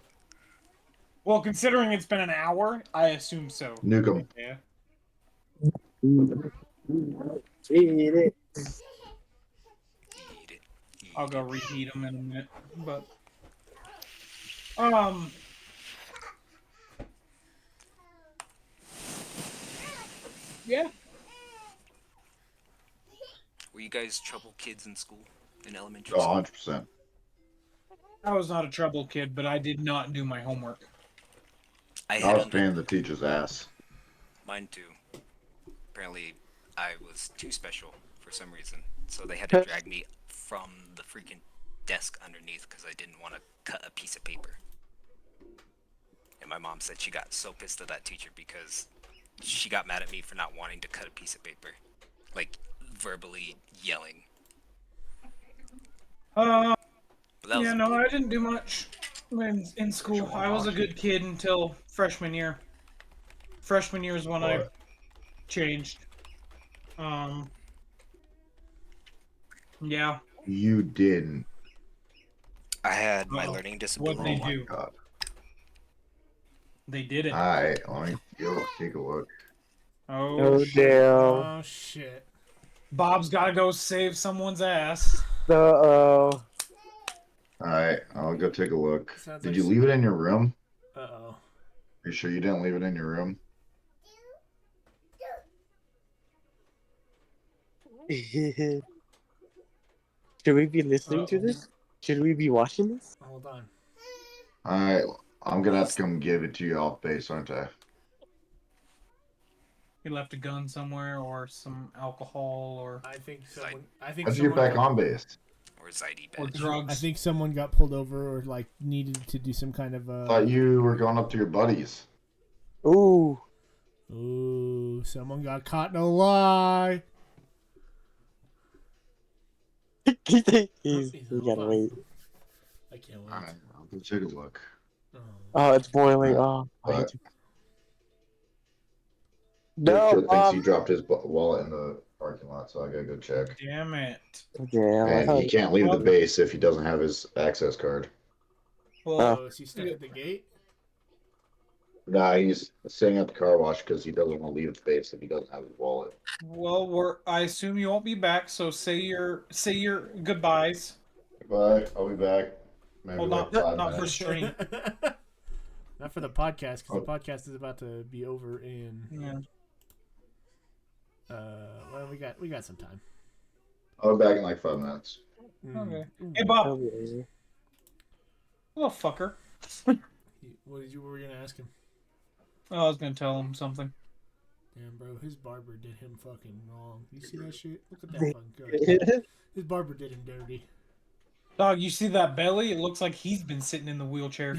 Well, considering it's been an hour, I assume so. Nuke 'em. Yeah. Eat it. Eat it. I'll go reheat them in a minute, but yeah. Were you guys trouble kids in school, in elementary Oh, school? 100%. I was not a trouble kid, but I did not do my homework. I I had was under paying the teacher's ass. mine too. Apparently, I was too special for some reason, so they had to drag me from the freaking desk underneath because I didn't want to cut a piece of paper. And my mom said she got so pissed at that teacher because she got mad at me for not wanting to cut a piece of paper, like verbally yelling. Uh, But that was yeah, a no, blue- I didn't do much in school. I was a good kid until freshman year. Freshman year is when I What? changed. Yeah. You didn't. I had my Uh-oh. learning What'd disability. they Oh my do? god. They did it. Alright, let me go take a look. Oh shit. damn. Oh shit. Bob's gotta go save someone's ass. Uh-oh. Alright, I'll go take a look. Sounds Did like you leave it in your room? Uh-oh. Are you sure you didn't leave it in your room? Should we be listening to Uh-oh. this? Should we be watching this? Hold on. Alright, I'm gonna have to come give it to you off base, aren't I? He left a gun somewhere or some alcohol or I think Like- someone I think How'd you get someone back on base? Or his ID or badge. drugs. I think someone got pulled over or like needed to do some kind of Thought you were going up to your buddies. Ooh. Ooh, someone got caught in a lie. He He's gotta wait. I can't wait. Alright, I'll go take a look. Oh. Oh, it's boiling. Oh. I hate But to- Dipshit No, thinks Bob. he dropped his wallet in the parking lot, so I gotta go check. Damn it. Damn. I And thought he can't leave the base if he doesn't have his access card. Well, Oh, is he stuck at the gate? Nah, he's staying at the car wash because he doesn't want to leave the base if he doesn't have his wallet. I assume you won't be back, so say your goodbyes. Goodbye, I'll be back. Maybe Well, like not 5 not for minutes. stream. Not for the podcast, because Oh. the podcast is about to be over in. Yeah. Well, we got some time. I'll be back in like 5 minutes. Okay. Ooh. Hey, Bob, Okay. little fucker. What were you gonna ask him? Oh, I was gonna tell him something. Damn, bro, his barber did him fucking wrong. You see that shit? Look at that fucking guy. His barber did him dirty. Dog, you see that belly? It looks like he's been sitting in the wheelchair.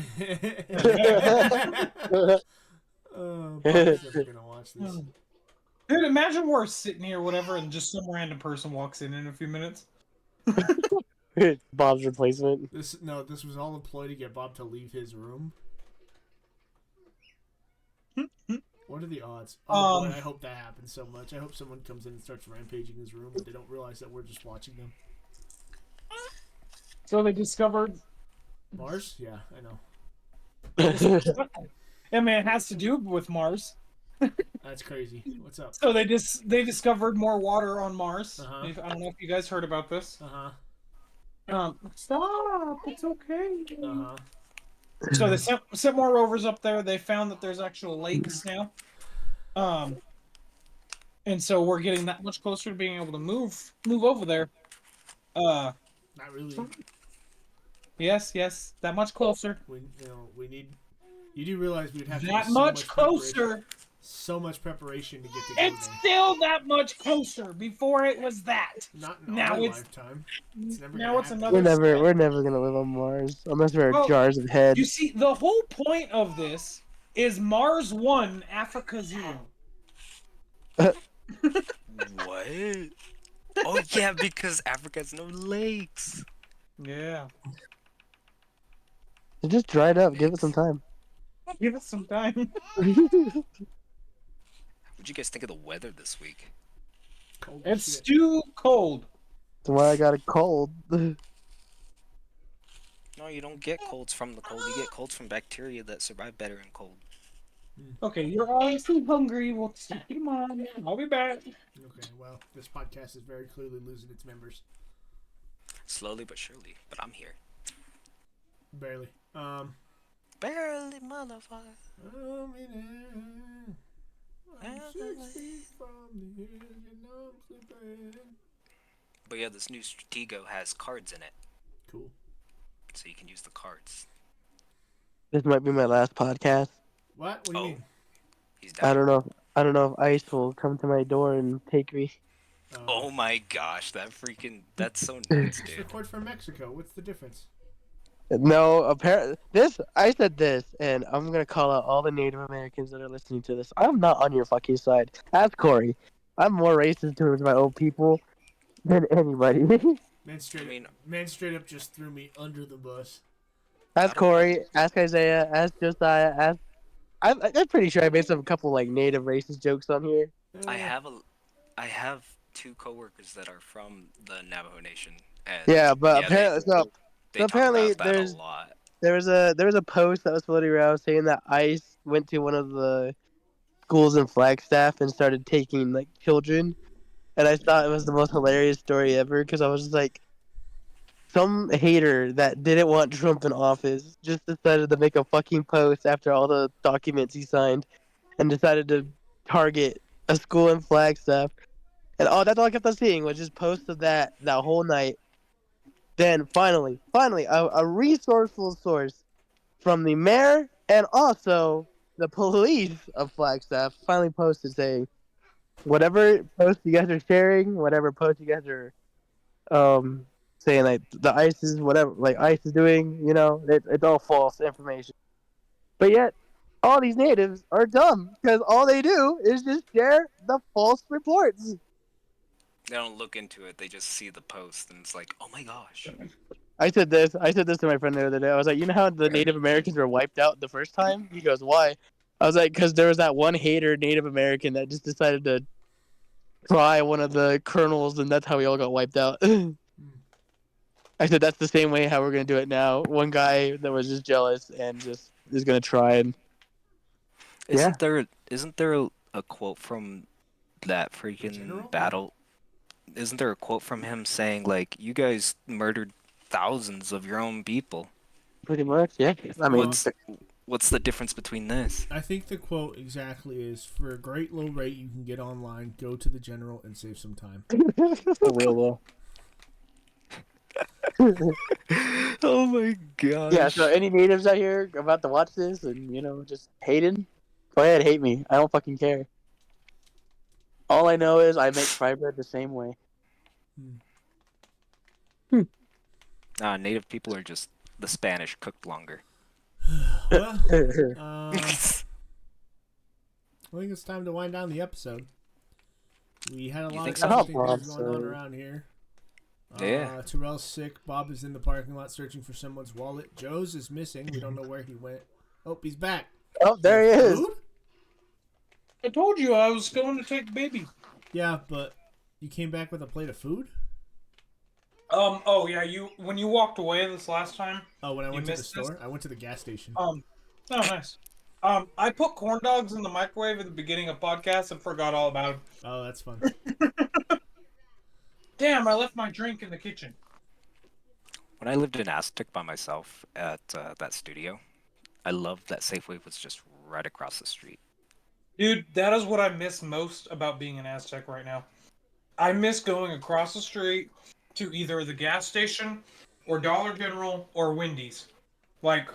Bob's never gonna watch this. Dude, imagine we're sitting here, whatever, and just some random person walks in a few minutes. Bob's replacement. This was all a ploy to get Bob to leave his room. What are the odds? Oh boy, I hope that happens so much. I hope someone comes in and starts rampaging his room, but they don't realize that we're just watching them. So they discovered. Mars? Yeah, I know. I mean, it has to do with Mars. That's crazy. What's up? So they discovered more water on Mars. Uh-huh. I don't know if you guys heard about this. Uh-huh. Stop! It's okay. Uh-huh. So they sent more rovers up there. They found that there's actual lakes now. And so we're getting that much closer to being able to move over there. Not really. Yes, that much closer. We need. You do realize we'd have to That do so much preparation. closer. So much preparation to get to It's go there. still that much closer. Before it was that. Not in Now our it's lifetime. It's never now gonna it's happen. another. We're never gonna live on Mars unless we're Well, jars of head. You see, the whole point of this is Mars 1, Africa 0. What? Oh yeah, because Africa has no lakes. Yeah. It just dried up. Give it some time. Give it some time. What'd you guys think of the weather this week? Cold It's shit. too cold. That's why I got a cold. No, you don't get colds from the cold. You get colds from bacteria that survive better in cold. Okay, you're obviously hungry. We'll take you, Mom. I'll be back. Okay, well, this podcast is very clearly losing its members. Slowly but surely, but I'm here. Barely. Barely, motherfucker. I'm 6 feet from the edge and I'm sleeping. But yeah, this new Stratego has cards in it, Cool. so you can use the cards. This might be my last podcast. What? What do you mean? He's down. I don't know. I don't know if Ice will come to my door and take me. Oh my gosh, that's so nuts, Just dude. record from Mexico. What's the difference? No, apparently I said this, and I'm gonna call out all the Native Americans that are listening to this. I'm not on your fucking side. Ask Corey. I'm more racist towards my own people than anybody. Man straight, I mean- man straight up just threw me under the bus. Ask Corey. Ask Isaiah. Ask Josiah. Ask. I'm pretty sure I made some couple like Native racist jokes on here. I have two coworkers that are from the Navajo Nation, and Yeah, but yeah, apparently, they talk apparently about that there's a lot. there was a post that was floating around saying that ICE went to one of the schools in Flagstaff and started taking like children, and I thought it was the most hilarious story ever because I was just like, some hater that didn't want Trump in office just decided to make a fucking post after all the documents he signed, and decided to target a school in Flagstaff, and that's all I kept on seeing was just posts of that whole night. Then finally, a resourceful source from the mayor and also the police of Flagstaff finally posted saying, whatever post you guys are sharing, whatever post you guys are saying like the ICE is whatever like ICE is doing, it's all false information. But yet all these natives are dumb because all they do is just share the false reports. They don't look into it; they just see the post, and it's like, oh my gosh. I said this to my friend the other day. I was like, you know how the Native Americans were wiped out the first time? He goes, why? I was like, because there was that one hater Native American that just decided to try one of the colonels, and that's how we all got wiped out. I said that's the same way how we're gonna do it now. One guy that was just jealous and just is gonna try and Isn't there a quote from that freaking general? battle? Isn't there a quote from him saying like, "You guys murdered thousands of your own people"? pretty much, yeah. I mean, What's the difference between this? I think the quote exactly is, for a great low rate you can get online, go to the general and save some time. For real though. Oh my gosh. yeah. So any natives out here about to watch this and just hating, go ahead, hate me. I don't fucking care. All I know is I make fry bread the same way. Native people are just the Spanish cooked longer. Well, I think it's time to wind down the episode. We had a lot of think so? interesting Oh, things going on so- around here. Yeah. Terrell's sick. Bob is in the parking lot searching for someone's wallet. Joe's is missing. We don't know where he went. Oh, he's back. Oh, there he is. Food? I told you I was going to take the baby. Yeah, but you came back with a plate of food? Oh yeah, when you walked away this last time. Oh, when I went to the missed this? store? I went to the gas station. Oh, nice. I put corn dogs in the microwave at the beginning of podcast and forgot all about it. Oh, that's fun. Damn, I left my drink in the kitchen. When I lived in Aztec by myself at that studio, I love that Safeway was just right across the street. Dude, that is what I miss most about being in Aztec right now. I miss going across the street to either the gas station or Dollar General or Wendy's. Like,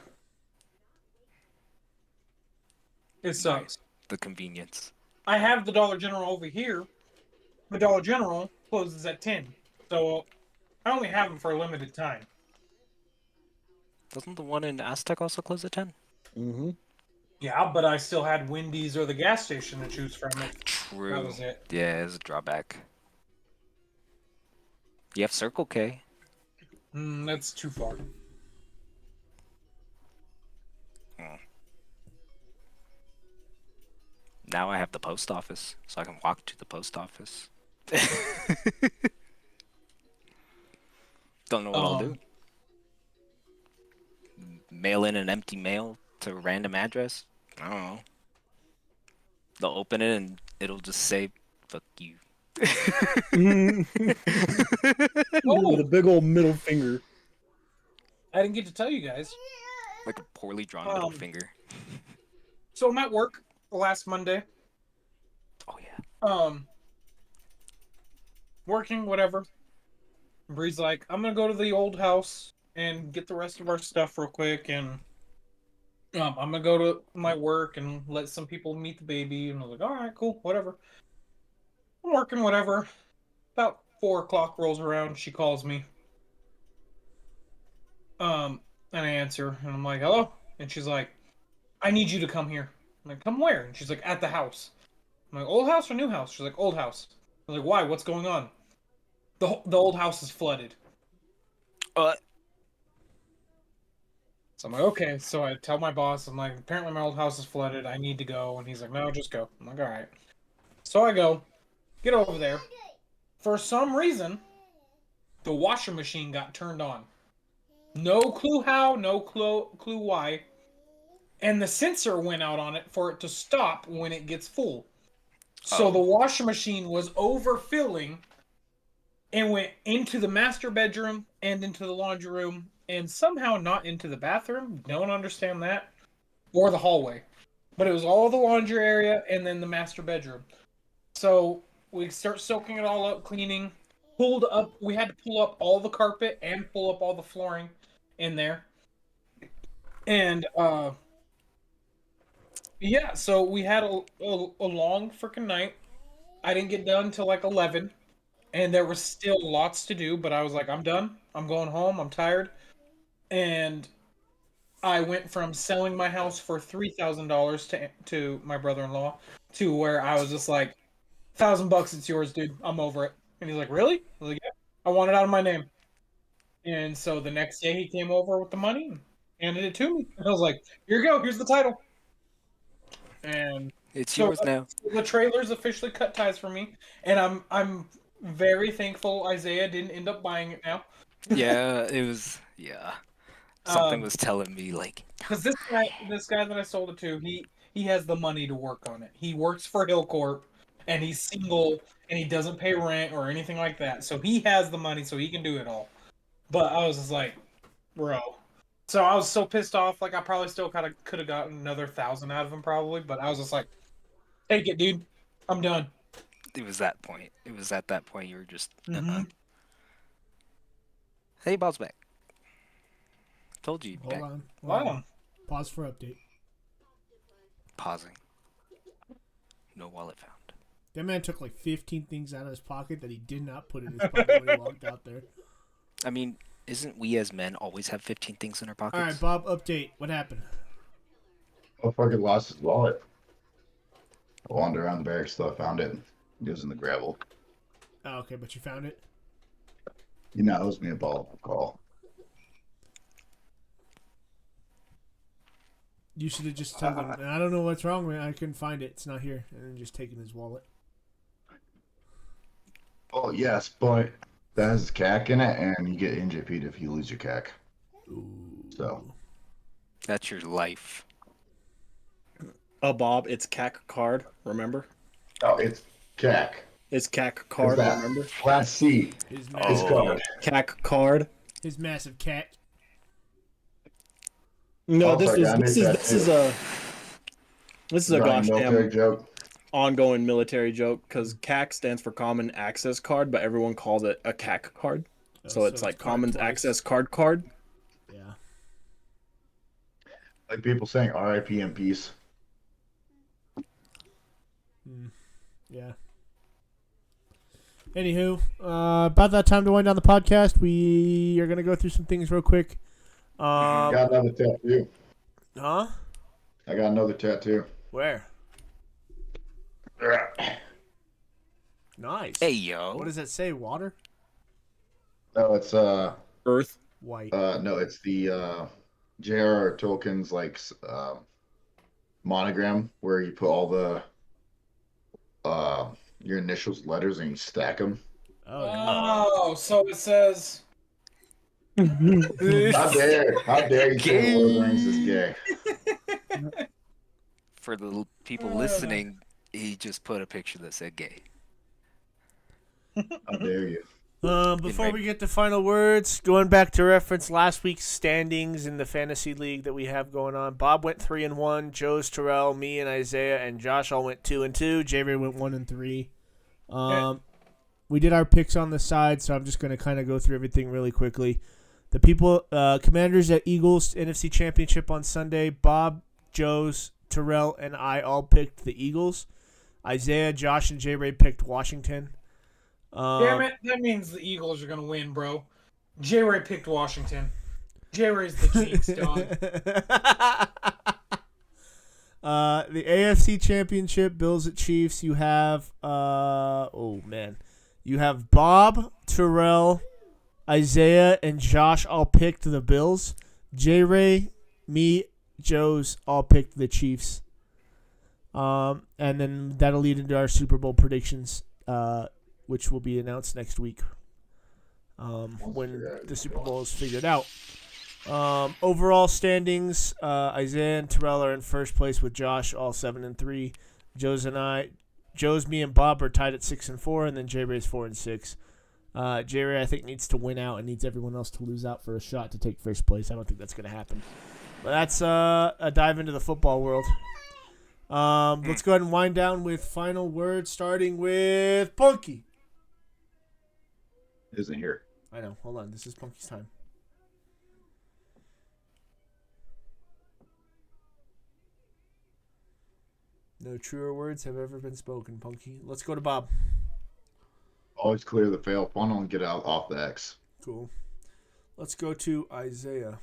it sucks. The convenience. I have the Dollar General over here. The Dollar General closes at 10. So I only have them for a limited time. Doesn't the one in Aztec also close at 10? Mm-hmm. Yeah, but I still had Wendy's or the gas station to choose from. True. That was it. Yeah, it's a drawback. You have Circle K. That's too far. Now I have the post office, so I can walk to the post office. Don't know what I'll do. Mail in an empty mail to a random address? I don't know. They'll open it and it'll just say, fuck you. With a big old middle finger. I didn't get to tell you guys. Like a poorly drawn middle finger. So I'm at work last Monday. Oh, yeah. Working, whatever. Bree's like, I'm gonna go to the old house and get the rest of our stuff real quick, and I'm gonna go to my work and let some people meet the baby. And I was like, all right, cool, whatever. I'm working, whatever. About 4 o'clock rolls around, she calls me. And I answer, and I'm like, hello? And she's like, I need you to come here. I'm like, come where? And she's like, at the house. I'm like, old house or new house? She's like, old house. I'm like, why? What's going on? The old house is flooded. So I'm like, okay. So I tell my boss, I'm like, apparently my old house is flooded. I need to go. And he's like, no, just go. I'm like, all right. So I go, get over there. For some reason, the washing machine got turned on. No clue how, no clue why. And the sensor went out on it for it to stop when it gets full. So the washing machine was overfilling and went into the master bedroom and into the laundry room and somehow not into the bathroom. Don't understand that. Or the hallway. But it was all the laundry area and then the master bedroom. So we start soaking it all up, cleaning. We had to pull up all the carpet and pull up all the flooring in there. And, yeah, so we had a long freaking night. I didn't get done until like 11. And there was still lots to do, but I was like, I'm done. I'm going home. I'm tired. And I went from selling my house for $3,000 to my brother-in-law to where I was just like, $1,000, it's yours, dude. I'm over it. And he's like, really? I was like, yeah. I want it out of my name. And so the next day he came over with the money and handed it to me. And I was like, here you go. Here's the title. And it's yours now. The trailer's officially cut ties for me, and I'm very thankful Isaiah didn't end up buying it now. Yeah, it was. Yeah, something was telling me like. Because this guy that I sold it to, he has the money to work on it. He works for Hillcorp, and he's single, and he doesn't pay rent or anything like that. So he has the money, so he can do it all. But I was just like, bro. So I was so pissed off. Like I probably still kind of could have gotten another 1,000 out of him, probably. But I was just like, take it, dude. I'm done. It was that point. It was at that point you were just. Hey, Bob's back. Told you. Hold back. on. Wow. Pause for update. Pausing. No wallet found. That man took like 15 things out of his pocket that he did not put in his pocket when he walked out there. I mean, isn't we as men always have 15 things in our pockets? All right, Bob, update. What happened? Oh, fucking lost his wallet. I wandered around the barracks till I found it. It was in the gravel. Oh, okay, but you found it? You know, it owes me a call. You should have just told him, I don't know what's wrong, man. I couldn't find it. It's not here. And then just taken his wallet. Oh, yes, but that has CAC in it, and you get NJP'd if you lose your CAC. Ooh. So. That's your life. Bob, it's CAC card, remember? Oh, it's CAC. It's CAC card, remember? Last C. His Card. CAC card. His massive cat. No, Also, I got a new this is a Running gosh military damn joke. ongoing military joke because CAC stands for Common Access Card, but everyone calls it a CAC card. So it's like card Common twice. Access Card. Yeah. Like people saying R.I.P. in peace. Yeah. Anywho, about that time to wind down the podcast, we are gonna go through some things real quick. Got another tattoo. Huh? I got another tattoo. Where? Nice. Hey yo. What does it say? Water? No, it's Earth. White. no, it's the J.R.R. Tolkien's like monogram where you put all the your initials, letters, and you stack them. Oh, yeah. Oh, so it says. How dare you say Lord of the Rings is gay? For the people listening, he just put a picture that said gay. How dare you? Before we get to final words, going back to reference last week's standings in the fantasy league that we have going on. Bob went 3-1. Joe's, Terrell, me, and Isaiah, and Josh all went 2-2. J-Ray went 1-3. We did our picks on the side, so I'm just going to kind of go through everything really quickly. The people, Commanders at Eagles NFC Championship on Sunday. Bob, Joe's, Terrell, and I all picked the Eagles. Isaiah, Josh, and J-Ray picked Washington. Damn it, that means the Eagles are going to win, bro. J-Ray picked Washington. J-Ray's the jinx, dog. The AFC Championship, Bills at Chiefs. You have, you have Bob, Terrell, Isaiah, and Josh all picked the Bills. J-Ray, me, Joe's all picked the Chiefs. And then that'll lead into our Super Bowl predictions, which will be announced next week when the Super Bowl is figured out. Overall standings, Isaiah and Terrell are in first place with Josh, all 7-3. Joe's, me, and Bob are tied at 6-4, and then J-Ray's 4-6. J-Ray, I think, needs to win out and needs everyone else to lose out for a shot to take first place. I don't think that's going to happen. But that's a dive into the football world. Let's go ahead and wind down with final words, starting with Punky. Isn't here. I know. Hold on. This is Punky's time. No truer words have ever been spoken, Punky. Let's go to Bob. Always clear the fail funnel and get out off the X. Cool. Let's go to Isaiah.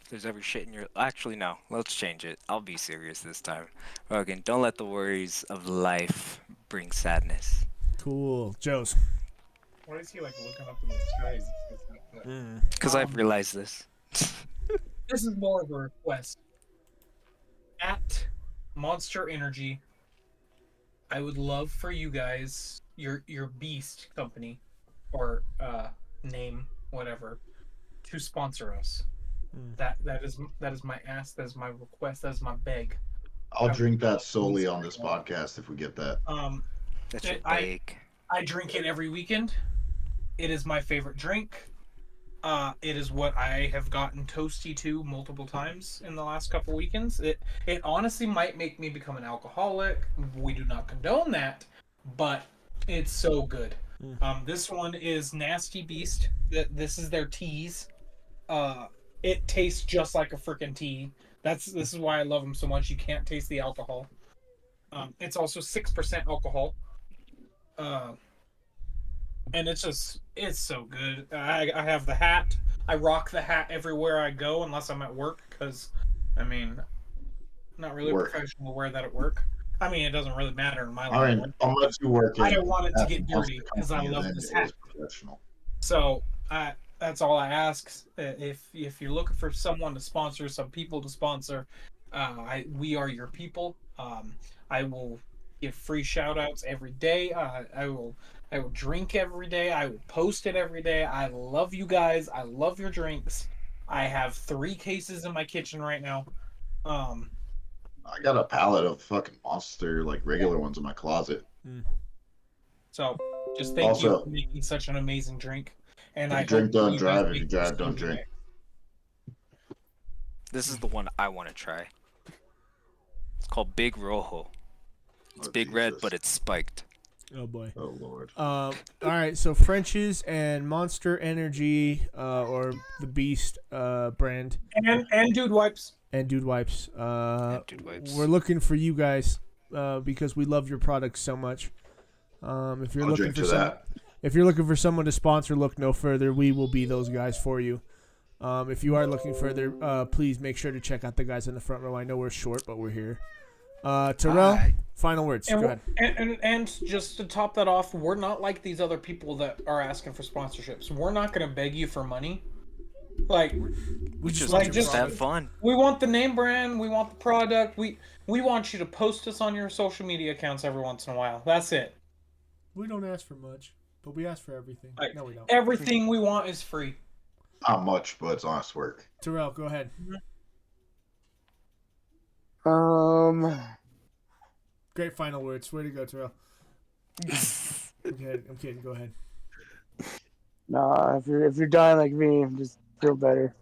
If there's ever shit in your... Actually, no. Let's change it. I'll be serious this time. Again, don't let the worries of life bring sadness. Cool. Joe's. Why is he like looking up in the skies? Because I've realized this. This is more of a request. At Monster Energy, I would love for you guys, your Beast company, or name, whatever, to sponsor us. That is my ask. That is my request. That is my beg. I'll drink that solely on this podcast if we get that. That's your bake. I drink it every weekend. It is my favorite drink. It is what I have gotten toasty to multiple times in the last couple weekends. It honestly might make me become an alcoholic. We do not condone that, but it's so good. This one is Nasty Beast. This is their teas. It tastes just like a freaking tea. This is why I love them so much. You can't taste the alcohol. It's also 6% alcohol. And it's so good. I have the hat. I rock the hat everywhere I go, unless I'm at work, because, I mean, not really professional to wear that at work. I mean, it doesn't really matter in my life. I mean, unless you work. I don't want it to get dirty because I love this hat. So that's all I ask. If you're looking for someone to sponsor, some people to sponsor, we are your people. I will give free shout outs every day. I will drink every day. I will post it every day. I love you guys. I love your drinks. I have 3 cases in my kitchen right now. I got a pallet of fucking Monster, like regular ones in my closet. So just thank you for making such an amazing drink. And if you drink, don't drive. If you drive, don't drink. This is the one I want to try. It's called Big Rojo. It's Oh, big red, Jesus. but it's spiked. Oh boy. Oh Lord. All right, so French's and Monster Energy, or the Beast brand, And dude wipes. and Dude Wipes. Dude Wipes. We're looking for you guys because we love your products so much. If you're I'll looking drink for to some, that. if you're looking for someone to sponsor, look no further. We will be those guys for you. If you are looking further, please make sure to check out the guys in the front row. I know we're short, but we're here. Terrell, Hi. final words. And, Go ahead. and just to top that off, we're not like these other people that are asking for sponsorships. We're not gonna beg you for money. Like, We just like want just to have fun. we want the name brand, we want the product, we want you to post us on your social media accounts every once in a while. That's it. We don't ask for much, but we ask for everything. Like, No, we don't. everything we want is free. Not much, but it's honest work. Terrell, go ahead. Great final words. Way to go, Terrell. I'm kidding. Go ahead. Nah, if you're dying like me, just feel better.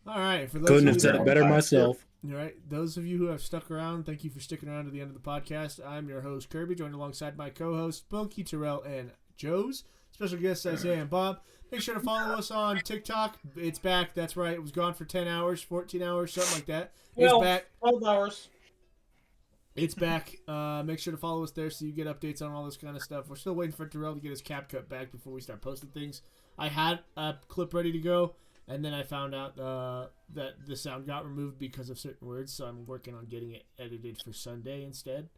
All right. For those Couldn't of have you said that, it better myself. all right, those of you who have stuck around, thank you for sticking around to the end of the podcast. I'm your host, Kirby, joined alongside my co-hosts, Bunky, Terrell, and Joe's. Special guests Isaiah and Bob. Make sure to follow us on TikTok. It's back. That's right. It was gone for 10 hours, 14 hours, something like that. It's back. 12 hours. It's back. Make sure to follow us there so you get updates on all this kind of stuff. We're still waiting for Terrell to get his cap cut back before we start posting things. I had a clip ready to go, and then I found out that the sound got removed because of certain words, so I'm working on getting it edited for Sunday instead.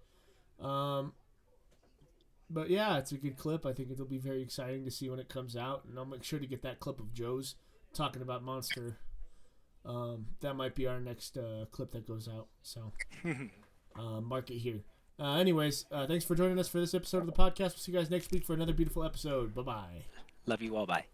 But yeah, it's a good clip. I think it'll be very exciting to see when it comes out, and I'll make sure to get that clip of Joe's talking about Monster. That might be our next clip that goes out, so mark it here. Anyways, thanks for joining us for this episode of the podcast. We'll see you guys next week for another beautiful episode. Bye-bye. Love you all. Bye.